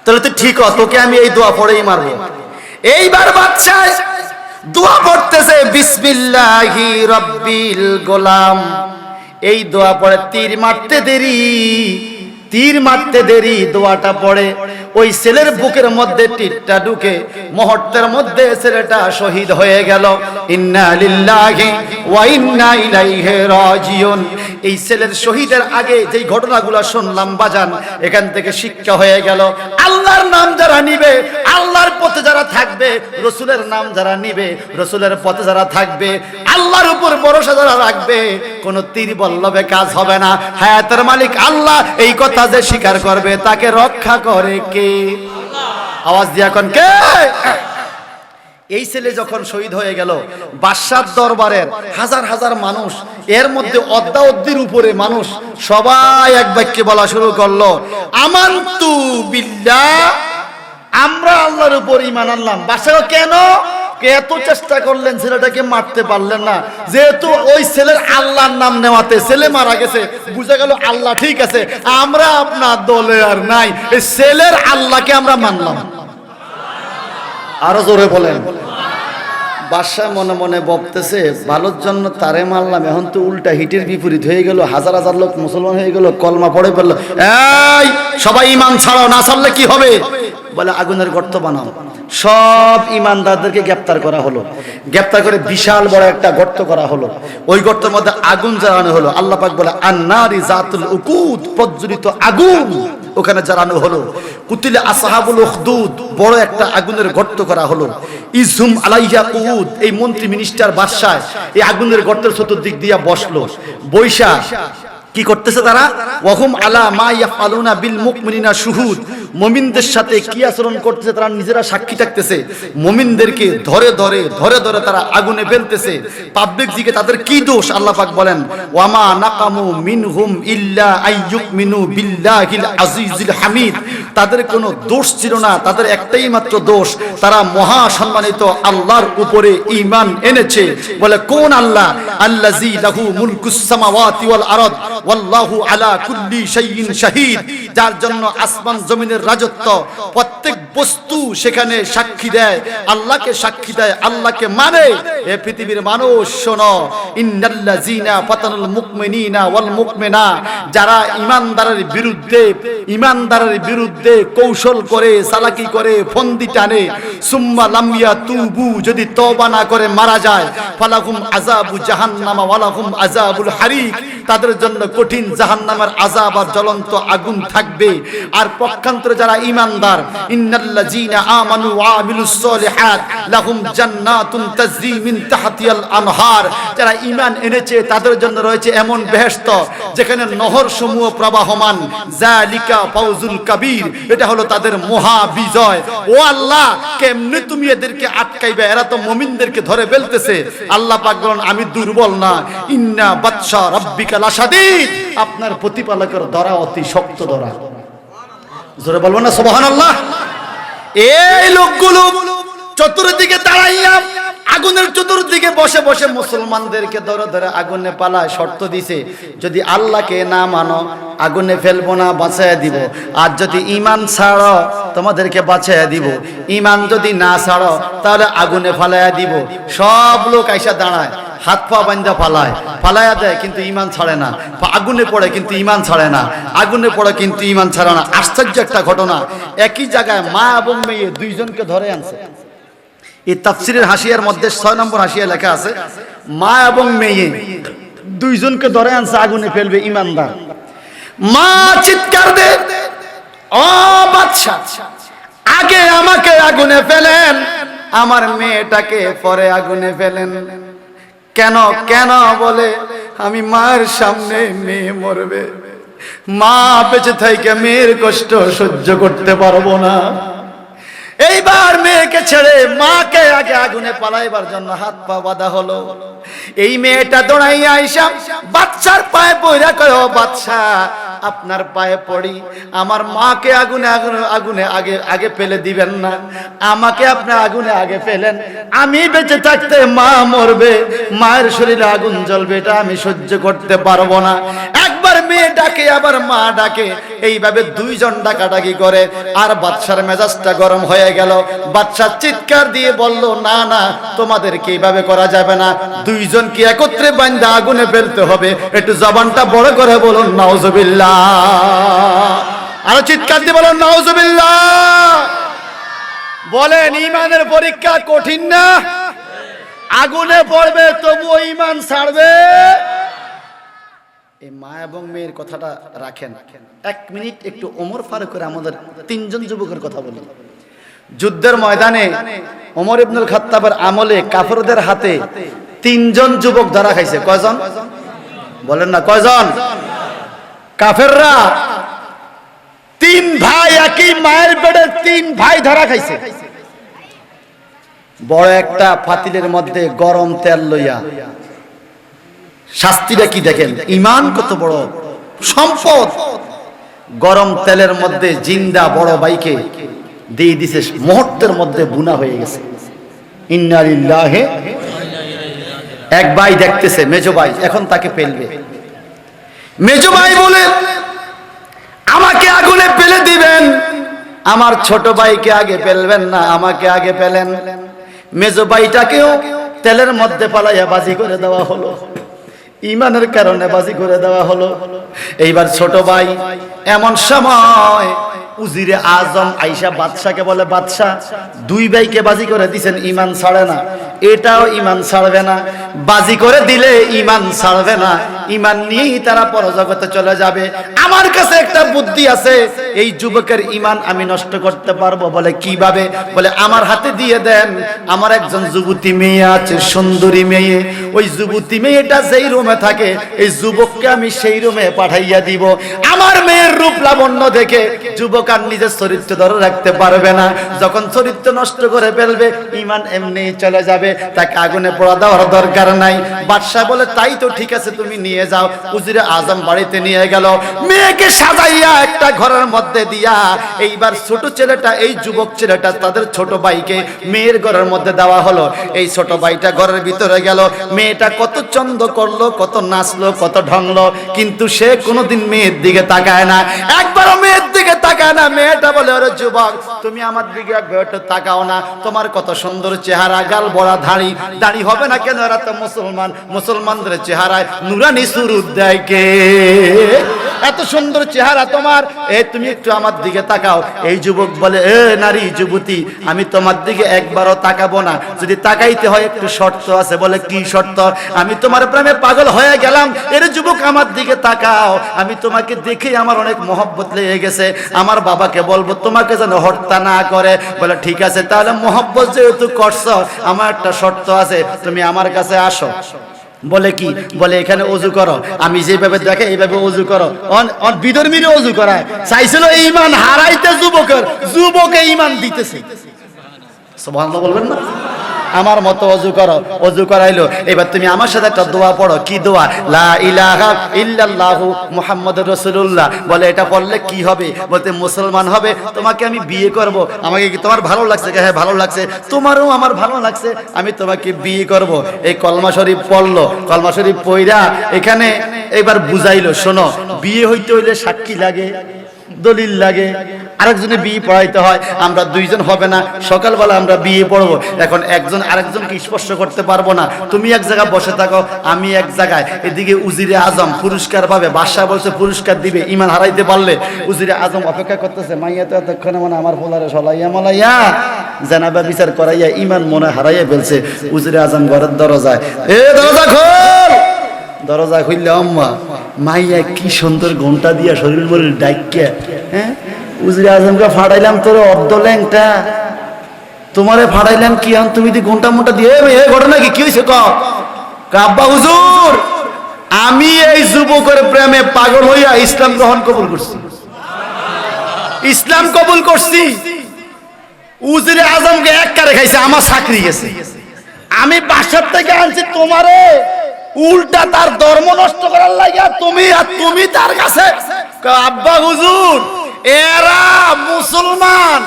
তাহলে তো ঠিক, তোকে আমি এই দোয়া পড়েই মারবো। এইবার বাচ্চা দোয়া পড়তেছে, বিসমিল্লাহি রাব্বিল গোলাম। এই দোয়া পড়ে তীর মারতে দেরি দোয়াটা পড়ে ওই ছেলের বুকের মধ্যে তীরটা ঢুকে মুহূর্তের মধ্যে ছেলেটা শহীদ হয়ে গেল। ইন্না লিল্লাহি ওয়া ইন্না ইলাইহি রাজিউন। এই ছেলের শহীদের আগে যেই ঘটনাগুলো শুনলাম বাজান, এখান থেকে শিক্ষা হয়ে গেল, আল্লাহর নাম যারা নিবে, আল্লাহর পথে যারা থাকবে, রাসূলের নাম যারা নিবে, রাসূলের পথে যারা থাকবে, আল্লাহর উপর ভরসা যারা রাখবে, কোন তীর বল্লভে কাজ হবে না। হায়াতের মালিক আল্লাহ, এই কথা যে স্বীকার করবে তাকে রক্ষা করে কে? আওয়াজ দিয়া কোন কে? এই ছেলে যখন শহীদ হয়ে গেল, বাদশার দরবারের হাজার হাজার মানুষ, এর মধ্যে অদ্দাউদ্দির উপরে মানুষ সবাই এক বাক্যে বলা শুরু করলো, আমানতু বিল্লাহ, আমরা আল্লাহর উপর ঈমান আনলাম। বাদশা কেন এত চেষ্টা করলেন, ছেলেটাকে মারতে পারলেন না? যেহেতু ওই ছেলের আল্লাহর নাম নেওয়াতে ছেলে মারা গেছে, বুঝা গেল আল্লাহ ঠিক আছে, আমরা আপনার দলে আর নাই, এই ছেলের আল্লাহকে আমরা মানলাম। আরো জোরে বলেন। বাদশাহ মনে মনে ভাবতেছে, ভালোর জন্য তারে মারলাম, এখন তো উল্টা হিটের বিপরীত হয়ে গেল, হাজার হাজার লোক মুসলমান হয়ে গেল, কলমা পড়ে ফেললো। এই সবাই ঈমান ছাড়াও, না ছাড়লে কি হবে? বলে আগুনের গর্ত বানাও। সব ঈমানদারদেরকে গ্রেফতার করা হলো, গ্রেফতার করে বিশাল বড় একটা গর্ত করা হলো, ওই গর্তের মধ্যে আগুন জ্বালানো হলো। আল্লাহ পাক বলে আন্নারি জাতুল উকুদ, প্রজ্বলিত আগুন ওখানে জ্বালানো হলো। কুতিলে আসহাবুল উখদুদ, বড় একটা আগুনের গর্ত করা হলো। ইজহুম আলাইহা কুউদ, এই মন্ত্রী মিনিস্টার বাদশা এই আগুনের গর্তের চতুর্দিক দিয়ে বসলো। বৈশা কি করতেছে তারা? ওয়াহুম আলা মা ইয়াফআলুনা বিল মুমিনিনা শুহুদ, মুমিনদের সাথে কি আচরণ করতেছে তারা নিজেরা সাক্ষী থাকতেছে। মুমিনদেরকে ধরে ধরে ধরে ধরে তারা আগুনে ফেলতেছে। পাবলিক দিকে তাদের কি দোষ? আল্লাহ পাক বলেন, ওয়ামা নাকামু মিনহুম ইল্লা আইয়ুমিনু বিল্লাহিল আজিজিল হামিদ, তাদের কোনো দোষ ছিল না, তাদের একটাই মাত্র দোষ, তারা মহা সম্মানিত আল্লাহর উপরে ঈমান এনেছে। বলে কোন আল্লাহ? আল্লাযী লাহু মুলকুস সামাওয়াতি ওয়াল আরদ ওয়াল্লাহু আলা কুল্লি শাইইন শাহীদ, যার জন্য আসমান জমিনের রাজত্ব, প্রত্যেক বস্তু সেখানে সাক্ষী দেয়, আল্লাহকে সাক্ষী দেয়, আল্লাহকে মানে। এ পৃথিবীর মানুষ শোনো, ইন্নাল্লাযীনা ফাতানুল মুমিনিনা ওয়াল মুমিনা, যারা ঈমানদারের বিরুদ্ধে কৌশল করে, চালাকি করে, ফন্দি টানে, সুম্মা লাম ইয়াতুবু, যদি তওবা না করে মারা যায়, ফালাহুম আযাবু জাহান্নাম ওয়া লাহুম আযাবুল হারিক, তাদের জন্য কঠিন জাহান্নামের আযাব আর জ্বলন্ত আগুন থাকবে। আর পক্ষান্তরে যারা ঈমানদার, ইন্নাল্লাযীনা আমানু ওয়া আমিলুস সলিহাত লাহুম জান্নাতুন তাজরি মিন তাহতিহাল আনহার, যারা ঈমান এনেছে তাদের জন্য রয়েছে এমন বেহেশত যেখানে নহর সমূহ প্রবাহমান। যালিকা ফাউজুল কাবীর, এটা হলো তাদের মহা বিজয়। ও আল্লাহ, কেমনে তুমি এদেরকে আটকাইবে? এরা তো মুমিনদেরকে ধরে ফেলতেছে। আল্লাহ পাক বলেন, আমি দুর্বল না, ইন্না বাতশা রাব্বিকা লাশাদীদ, আপনার প্রতিপালকের ধরা অতি শক্ত ধরা। জোরে বলবো না সুবহানাল্লাহ? এই লোকগুলো চতুর্দিকে দাঁড়াইয়া আগুনের চতুর্দিকে বসে বসে মুসলমানদেরকে ধরে ধরে আগুনে পালায়। শর্ত দিছে, যদি আল্লাহকে না মানো আগুনে ফেলবো না, বাঁচাইয়া দিব, আর যদি ঈমান ছাড়ো তোমাদেরকে বাঁচাইয়া দিব, ঈমান যদি না ছাড়ো তাহলে আগুনে ফালাইয়া দিব। সব লোক আইসা দাঁড়ায়, হাত পা বান্ধা ফালাইয়া দেয়, কিন্তু ঈমান ছাড়ে না। আগুনে পড়ে কিন্তু ঈমান ছাড়ে না, আগুনে পড়ে কিন্তু ঈমান ছাড়ে না। আশ্চর্য একটা ঘটনা, একই জায়গায় মা এবং মেয়ে দুইজনকে ধরে আনছে। এই তাফসীরের হাসিয়ার মধ্যে 6 নম্বর হাসিয়া লেখা আছে, মা এবং মেয়ে দুইজনকে ধরে আনছে, আগুনে ফেলবে ঈমানদার। মা চিৎকার দে, ও বাদশা, আগে আমাকে আগুনে ফেলেন, আমার মেয়েটাকে পরে আগুনে ফেলেন। কেন কেন? বলে আমি মায়ের সামনে মেয়ে মরবে, মা বেঁচে থেকে মেয়ের কষ্ট সহ্য করতে পারবো না। এইবার মেয়েকে ছেড়ে মাকে আগে আগুনে পালাইবার জন্য হাত পা বাঁধা হলো। এই মেয়েটা দৌড়াইয়া আইসা বাদশার পায়ে পড়া কয়, ও বাদশা, আপনার পায়ে পড়ি, আমার মাকে আগুনে আগুনে আগে আগে ফেলে দিবেন না, আমাকে আপনি আগুনে আগে ফেলেন, আমি বেঁচে থাকতে মা মরবে, মায়ের শরীরে আগুন জ্বলবে, এটা আমি সহ্য করতে পারবো না। একবার মেয়ে ডাকে আবার মা ডাকে, এইভাবে দুইজন ডাকাডাকি করে। আর বাদশার মেজাজটা গরম হয়ে গেল। বাদশা চিৎকার দিয়ে বলল, না না, তোমাদেরকে এইভাবে করা যাবে না, দুইজনকে একত্রে বাঁধা আগুনে ফেলতে হবে। একটু জবানটা বড় করে বলুন নাউজুবিল্লাহ। আর চিৎকার দিয়ে বলুন নাউজুবিল্লাহ। বলেন ঈমানের পরীক্ষা কঠিন না? আগুনে পড়বে তবুও ঈমান ছাড়বে। এই মা এবং মেয়ের কথাটা রাখেন। 1 মিনিট একটু ওমর ফারুকের আমাদের 3 জন যুবকের কথা বলি। যুদ্ধের ময়দানে ওমর ইবনুল খাত্তাবের আমলে কাফেরদের হাতে 3 জন যুবক ধরা খাইছে। কয়জন? বলেন না কয়জন? কাফেররা 3 ভাই, একই মায়ের পেটে 3 ভাই ধরা খাইছে। বড় একটা পাতিলের মধ্যে গরম তেল লইয়া, শাস্তিটা কি দেখেন, ঈমান কত বড় সম্পদ। গরম তেলের মধ্যে জিন্দা বড় ভাইকে দিয়ে দিছে, মুহূর্তের মধ্যে বুনা হয়ে গেছে। ইন্না লিল্লাহি। এক ভাই দেখতেছে, মেজো ভাই এখন তাকে ফেলবে। মেজো ভাই বলে, আমাকে আগুনে ফেলে দিবেন, আমার ছোট ভাইকে আগে ফেলবেন না, আমাকে আগে ফেলেন। মেজো ভাইটাকেও তেলের মধ্যে পালাইয়া বাজি করে দেওয়া হলো, ঈমানের কারণে বাজি করে দেওয়া হলো। এইবার ছোট ভাই, এমন সময় উজিরে আজম আইসা বাদশাকে বলে, বাদশা 2 ভাইকে বাজি করে দিছেন, ঈমান ছাড়ে না, এটাও ঈমান ছাড়বে না। বাজি করে দিলে ঈমান ছাড়বে না, ঈমান নিয়েই তারা পরজগতে চলে যাবে। আমার কাছে একটা বুদ্ধি আছে, এই যুবকের ঈমান আমি নষ্ট করতে পারবো। বলে কিভাবে? বলে আমার হাতে দিয়ে দেন, আমার একজন যুবতী মেয়ে আছে, সুন্দরী মেয়ে। ওই যুবতী মেয়েটা যেই রুমে থাকে, এই যুবককে আমি সেই রুমে পাঠাইয়া দিব। আমার মেয়ের রূপ লাবণ্য দেখে যুবক আর নিজের চরিত্র ধরে রাখতে পারবে না। যখন চরিত্র নষ্ট করে ফেলবে, ঈমান এমনি চলে যাবে, তাকে আগুনে পোড়া দেওয়ার দরকার নাই। বাদশা বলে, তাই তো ঠিক আছে, তুমি নিয়ে যাও। উজিরে আজম বাড়িতে নিয়ে গেল, মেয়েকে সাজাইয়া একটা ঘরের মধ্যে দিয়া, এইবার ছোট ছেলেটা, এই যুবক ছেলেটা তাদের ছোট ভাইকে মেয়ের ঘরের মধ্যে দেওয়া হলো। এই ছোট ভাইটা ঘরের ভিতরে গেল, মেয়েটা কত চন্দ করলো, কত নাচলো, কত ঢংলো, কিন্তু সে কোনোদিন মেয়ের দিকে তাকায় না, একবারও মেয়ের দিকে তাকায় না। মেয়েটা বলে, ওরে যুবক, তুমি আমার দিকে একবার একটু তাকাও না, তোমার কত সুন্দর চেহারা, গাল বড়া দাড়ি, দাড়ি হবে না কেন, এরা তো মুসলমান, মুসলমানদের চেহারায় নুরানি সুরুদ দেয় কে? এত সুন্দর চেহারা তোমার, তুমি একটু আমার দিকে তাকাও। এই যুবক বলে, নারী যুবতী, আমি তোমার দিকে একবারও তাকাবো না, যদি তাকাইতে হয় একটু শর্ত আছে। বলে কি শর্ত? আমি তোমার প্রেমে পাগল হয়ে গেলাম, এর যুবক আমার দিকে তাকাও, আমি তোমাকে দেখে আমার অনেক মহব্বত লেগে গেছে, আমার বাবাকে বলবো তোমাকে যেন হত্যা না করে। বলে ঠিক আছে, তাহলে মহব্বত যেহেতু করছো, আমার একটা শর্ত আছে, তুমি আমার কাছে আসো। বলে কি? বলে এখানে ওযু করো, আমি যেভাবে দেখে এইভাবে ওযু করো। বিধর্মীরা ওযু করায় চাইছিল ঈমান হারাইতে, যুবকে ঈমান দিতেছে। সুবহানাল্লাহ বলবেন না? আমার মতো ওযু করো, ওযু করাইলো। এবার তুমি আমার সাথে একটা দোয়া পড়ো। কি দোয়া? লা ইলাহা ইল্লাল্লাহু মুহাম্মাদুর রাসূলুল্লাহ। বলে এটা পড়লে কি হবে? বলতে মুসলমান হবে, তোমাকে আমি বিয়ে করব। আমাকে কি তোমার ভালো লাগছে? হ্যাঁ ভালো লাগছে। তোমারও আমার ভালো লাগছে, আমি তোমাকে বিয়ে করব। এই কলমা শরীফ পড়লো, কলমা শরীফ পড়া এখানে এবার বুঝাইলো, শোনো, বিয়ে হইতে হইলে সাক্ষী লাগে, দলিল লাগে, আরেকজনে বিয়ে পড়াইতে হয়, আমরা 2 জন হবে না। সকালবেলা আমরা বিয়ে পড়বো, এখন একজন আরেকজনকে স্পর্শ করতে পারবো না। তুমি এক জায়গায় বসে থাকো, আমি এক জায়গায়। এদিকে উজিরে আজম পুরস্কার পাবে, বাদশা বলছে পুরস্কার দিবে ঈমান হারাইতে পারলে। উজিরে আজম অপেক্ষা করতেছে, মাইয়া তো এতক্ষণে মনে আমার ফোলারে সলাইয়া মলাইয়া জানাবা বিচার করাইয়া ঈমান মনে হারাইয়া ফেলছে। উজিরে আজম ঘরের দরজায়, দরজা খোল। দরজা খুললে আম্মা, মাইয়া কি সুন্দর ঘন্টা দিয়া শরীর বলে ডাইকা, হ্যাঁ উজিরে আজমকে ফাটাইলাম তোর অর্ধ ল্যাংটা, তোমারে ফাটাইলাম কি এখন তুমি দি ঘন্টা মোটা দিয়ে ঘটনা কি হয়েছে? কাব্বা হুজুর, আমি এই যুবকের প্রেমে পাগল হইয়া ইসলাম গ্রহণ কবুল করছি, ইসলাম কবুল করছি। উজিরে আজমকে এক কারে খাইছে, আমার চাকরি গেছে। আমি বাসার থেকে আনছি তোমারে, উল্টা তার ধর্ম নষ্ট করার লাগিয়া তুমি তার কাছে। আব্বা হুজুর, এরা মুসলমান,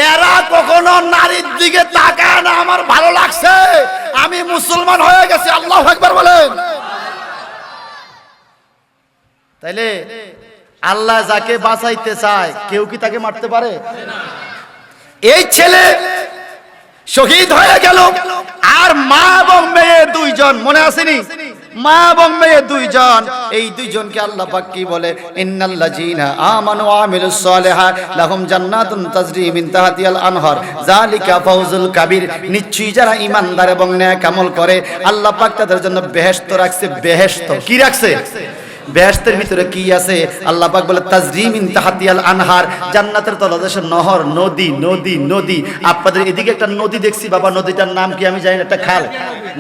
এরা কখনো নারীর দিকে তাকায় না, আমার ভালো লাগছে, আমি মুসলমান হয়ে গেছি। আল্লাহু আকবার বলেন। তাইলে আল্লাহ যাকে বাঁচাইতে চায় কেউ কি তাকে মারতে পারে? এই ছেলে শহীদ হয়ে গেল, আর মা এবং মেয়ে দুইজন, মনে আসেনি? মা এবং মেয়ে দুইজন, এই দুইজনকে আল্লাহ পাক কি বলে? ইন্নাল্লাযীনা আমানু ওয়া আমিলুস সালিহাত লাহুম জান্নাতুন তাজরি মিন তাহতিহাল আনহার যালিকা ফাওজুল কাবীর। নিশ্চয়ই যারা ঈমানদার এবং নেক আমল করে আল্লাহ পাক তাদের জন্য বেহেশত রাখছে। বেহেশত কি রাখছে? বেহেশতের ভিতরে কি আছে? আল্লাহ পাক বলে তাজরি মিন তাহতিহাল আনহার, জান্নাতের তলদেশে নহর, নদী নদী নদী। আপনাদের এদিকে একটা নদী দেখছি বাবা, নদীটার নাম কি আমি জানি না, একটা খাল,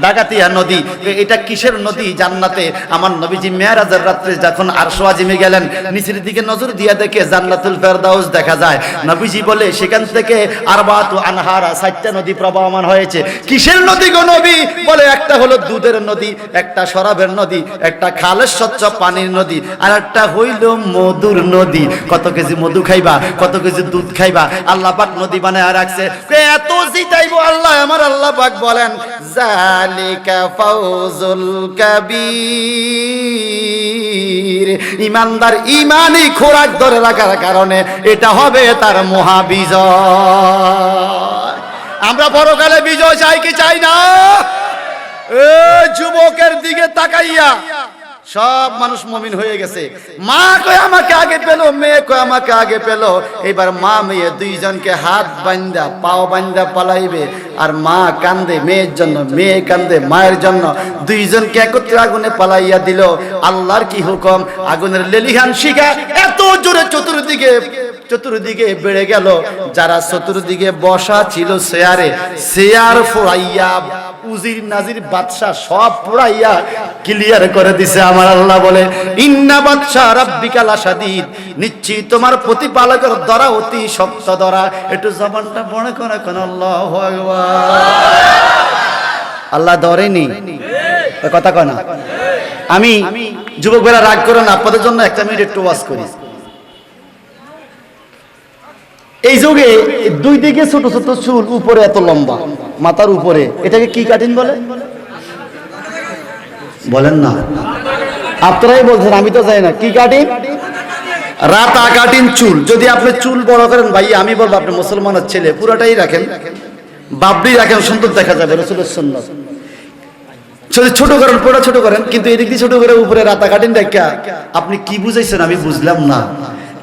ডাকাতিয়া নদী। এটা কিসের নদী? জান্নাতে। আমার নবীজি মেরাজের রাত্রে যখন আরশ আজিমে গেলেন, নিচের দিকে নজর দিয়ে দেখে জান্নাতুল ফেরদাউস দেখা যায়। নবীজি বলে সেখান থেকে আরবাতু আনহারা, 4টা নদী প্রবাহমান হয়েছে। কিসের নদী গো নবী? বলে একটা হলো দুধের নদী, একটা শরাবের নদী, একটা খালের স্বচ্ছ পানির নদী, আর একটা হইল মধুর নদী। কত কেজি মধু খাইবা, কত কেজি দুধ খাইবা, আল্লাহ পাক নদী বানায় রাখছে। এত জিতাইবো আল্লাহ, আমার আল্লাহ পাক বলেন যালিকা ফাওজুল কাবীর। ইমানদার ইমানি খোরাক ধরে রাখার কারণে এটা হবে তার মহাবিজয়। আমরা পরকালে বিজয় চাই কি চাই না? যুবকের দিকে তাকাইয়া সব মানুষ মুমিন হয়ে গেছে। মা কয় আমাকে আগে পেলো, মেয়ে কয় আমাকে আগে পেলো। এবার মা মেয়ে দুইজনকে হাত বান্ধা পাও বান্ধা পালাইবে, আর মা কান্দে মেয়ের জন্য, মেয়ে কান্দে মায়ের জন্য। দুইজনকে একত্রে আগুনে পালাইয়া দিল। আল্লাহর কি হুকুম? আগুনের লেলিহান শিখা এত জোরে চতুর্দিকে বেড়ে গেল, যারা চতুর্দিকে বসা ছিল চেয়ারে, চেয়ার ফোড়াইয়া উজির নাজির বাদশা সব পুরাইয়া ক্লিয়ার করে দিছে। আমার আল্লাহ বলে ইন্না বাদশা রাব্বিকা লাশাদীদ, নিশ্চয়ই তোমার প্রতিপালকের দরা অতি শক্ত দরা। একটু জবানটা বড় করে কোন আল্লাহু আকবার। আল্লাহ ধরেনি কথা কয় না। আমি যুবক ভাইরা রাগ করে না, আপনাদের জন্য একটা মিনিট একটু ওয়াজ করি। এই যুগে দুই দিকে ছোট ছোট চুল, উপরে এত লম্বা, মাথার উপরে, এটাকে কি কাটিং বলে? বলেন না, আপনারাই বলছেন, আমি তো জানি না। কি কাটিং? রাতা কাটিং চুল। যদি আপনি চুল বড় করেন ভাই, আমি বলবো আপনি মুসলমানের ছেলে, পুরোটাই রাখেন, বাবরি রাখেন, সুন্দর দেখা যাবে, রাসূলের সুন্নাত। যদি ছোট করেন, পুরো ছোট করেন, কিন্তু এদিক দিয়ে ছোট করে উপরে রাতা কাটিং দেখা আপনি কি বুঝাইছেন আমি বুঝলাম না।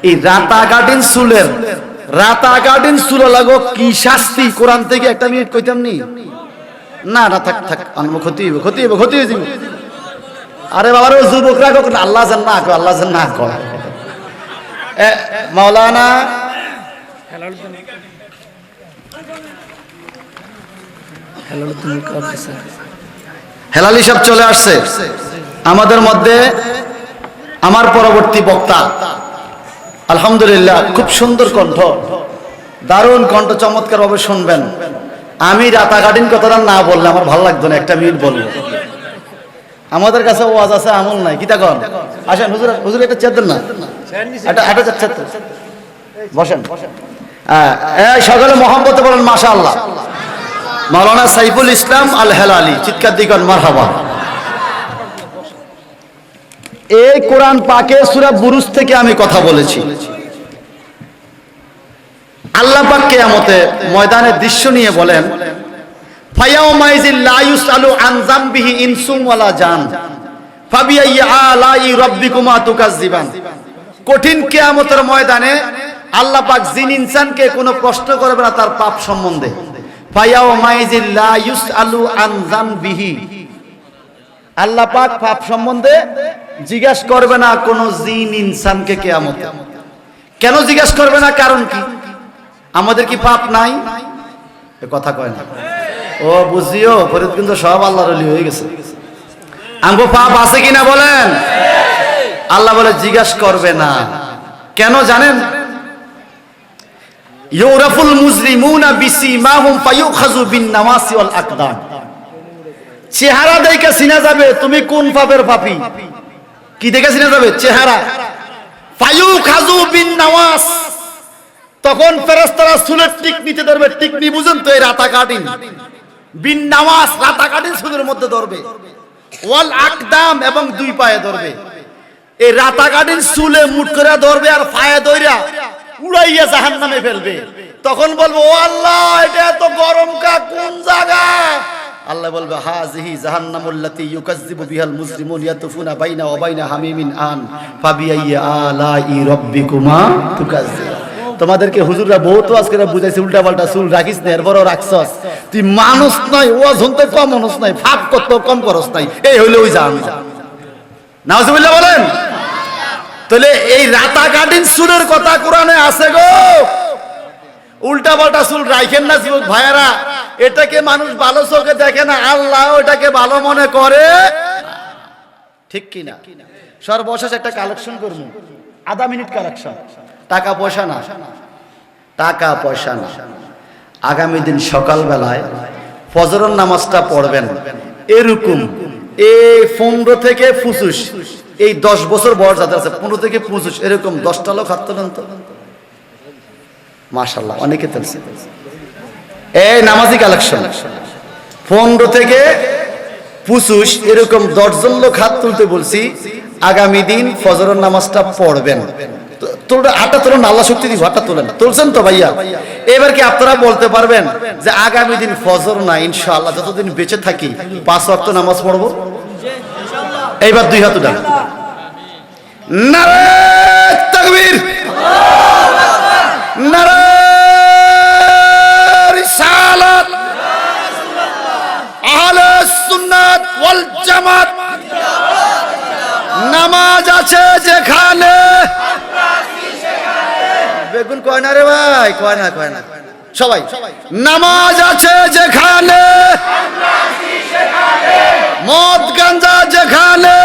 এই রাতা কাটিং চুলের, রাতা গার্ডেন চুলা লাগো কি শাস্তি? কোরআন থেকে একটা মিনিট কইতাম নি? না না থাক থাক, ক্ষতি হইব, ক্ষতি হইব, ক্ষতি হয়ে যাবে। আরে বাবার ওই যুবকরা কখন আল্লাহ জান না কয়, আল্লাহ জান না কয়। মাওলানা হেলালি সাহেব চলে আসছে আমাদের মধ্যে, আমার পরবর্তী বক্তা। আলহামদুলিল্লাহ, খুব সুন্দর কণ্ঠ, দারুণ কণ্ঠ, চমৎকার ভাবে শুনবেন। আমি রাতা কাটিং কথাটা না বললে আমার ভালো লাগতো না, একটা মিনিট বলবো। আমাদের কাছে ওয়াজ আছে, আমল নাই। কি তখন আসেন হুজুর, হুজুর একটা চেয়ার দেন না, বসেন। সকালে মোহাম্মতে বলেন মাশাআল্লাহ। মাওলানা সাইফুল ইসলাম আল হেলালি, চিৎকার দিগন মারহাবা। এই কোরআন পাকে সূরা বুরুজ থেকে আমি কথা বলেছি। আল্লাহ পাক কিয়ামতে ময়দানের দৃশ্য নিয়ে বলেন ফায়াউমাইজিল লা ইউসালু আন যামবিহি ইনসুম ওয়ালা জান ফাবিআই আলাই রাব্বিকুমা তুকাজ্জিবান। কঠিন কিয়ামতের ময়দানে আল্লাহ পাক জিন ইনসানকে কোনো প্রশ্ন করবে না তার পাপ সম্বন্ধে। ফায়াউমাইজিল লা ইউসালু আন যামবিহি, আল্লাহ পাক পাপ সম্বন্ধে জিজ্ঞাসা করবে না কোন জিন ইনসানকে কিয়ামতে। কেন জিজ্ঞাসা করবে না? কারণ কি? আমাদের কি পাপ নাই? এ কথা কয় না। ও বুঝিও ফরিদ কিন্তু সব আল্লাহর ওলি হয়ে গেছে। আমগো পাপ আছে কিনা বলেন? আল্লাহ বলে জিজ্ঞাসা করবে না। কেন জানেন? ইউরাফুল মুজরিমুনা বিসিমাহুম ফায়ুখাযু বিন নাওয়াসি ওয়াল আকদাম। চেহারা দেখে চিনা যাবে তুমি কোন পাপের পাপী। কি দেখে চিনা যাবে? চেহারা। ফায়ুখাযু বিন নাওয়াস, তখন ফেরেশতারা চুলের টিকনিতে ধরবে। টিকনি বুঝেন তো? এই রাতা কাটিং। বিন নাওয়াস, রাতা কাটিং চুলের মধ্যে ধরবে। ওয়াল আকদাম, এবং দুই পায়ে ধরবে। এই রাতাকাটির চুলে মুট করে ধরবে আর ফায়া দইরা উড়াইয়া জাহান্নামে ফেলবে। তখন বলবো ও আল্লাহ, এটা এত গরম কা কোন জায়গা? আল্লাহ বলবে হাযিহি জাহান্নামুল্লাতী ইউকাজ্জিবু বিহাল মুজরিমুন ইয়াতুফুনা বাইনা ওয়া বাইনা হামিমিন আন ফাবিআইয়ি আলাই রাব্বিকুমা তুকাজ্জিবান। তোমাদেরকে হুজুররা বহুত ওয়াজ করে বুঝাইছে উল্টা পাল্টা চুল রাখিস না, এরপরও রাখছস। তুই মানুষ নয়, ওয়াজ হতে কম মানুষ নয়, ফাঁক কত কম করস নাই, এই হইলো ওই জাহান্নাম। নাউজুবিল্লাহ বলেন। তাহলে এই রাতাকাটিন চুলের কথা কোরআনে আছে গো। উল্টা পাল্টা চুল রাখেন না যুবক ভাইয়েরা, এটাকে মানুষ ভালো চোখে দেখে না, আল্লাহ এটাকে ভালো মনে করে, ঠিক কি না? সর্বশেষ একটা কালেকশন করব, আধা মিনিট কালেকশন, টাকা পয়সা না, টাকা পয়সা না। আগামী দিন সকালবেলায় ফজরের নামাজটা পড়বেন এরকম, এই 15 থেকে 25, এই 10 বছর বয়স যাদের আছে 15 থেকে 25, এরকম 10টা লোক হাত তোলেন তো। মাশাআল্লাহ, অনেকে তুলছে। এই নামাজি কালেকশন 15 থেকে 25, এরকম 10 জন লোক হাত তুলতে বলছি। আগামী দিন ফজরের নামাজটা পড়বেন। তোরা হাতটা তোলেন, আল্লাহ শক্তি দিব, হাতটা তোলেন। তুলছেন তো ভাইয়া? এবার কি আপনারা বলতে পারবেন যে আগামী দিন ফজর না, ইনশাআল্লাহ যতদিন বেঁচে থাকি 5 ওয়াক্ত নামাজ পড়বো? এইবার 2 হাত উঠান। নারে তাকবীর, নারে রিসালাত, আহলে সুন্নাত ওয়াল জামাত। নামাজ আছে যেখানে, বেগুন কয় না রে ভাই, কয় না, কয় না সবাই। নামাজ আছে যেখানে, মদ গাঞ্জা যেখানে,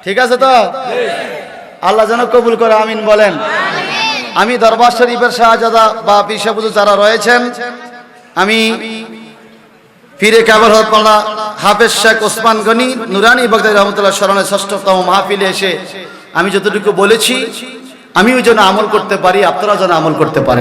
ঠিক আছে তো? আল্লাহ যেন কবুল করে, আমিন বলেন। আমি দরবার শরীফের শাহজাদা বা পীর সাহেব যারা রয়েছেন, আমি পীরে কাবার হতমাওলানা হাফেজ শেখ ওসমান গনি নুরানি বাগদাদী রহমাতুল্লাহ স্মরণে ৬ষ্ঠতম মাহফিলে এসে আমি যতটুকু বলেছি, আমিও যেন আমল করতে পারি, আপনারা যেন আমল করতে পারেন।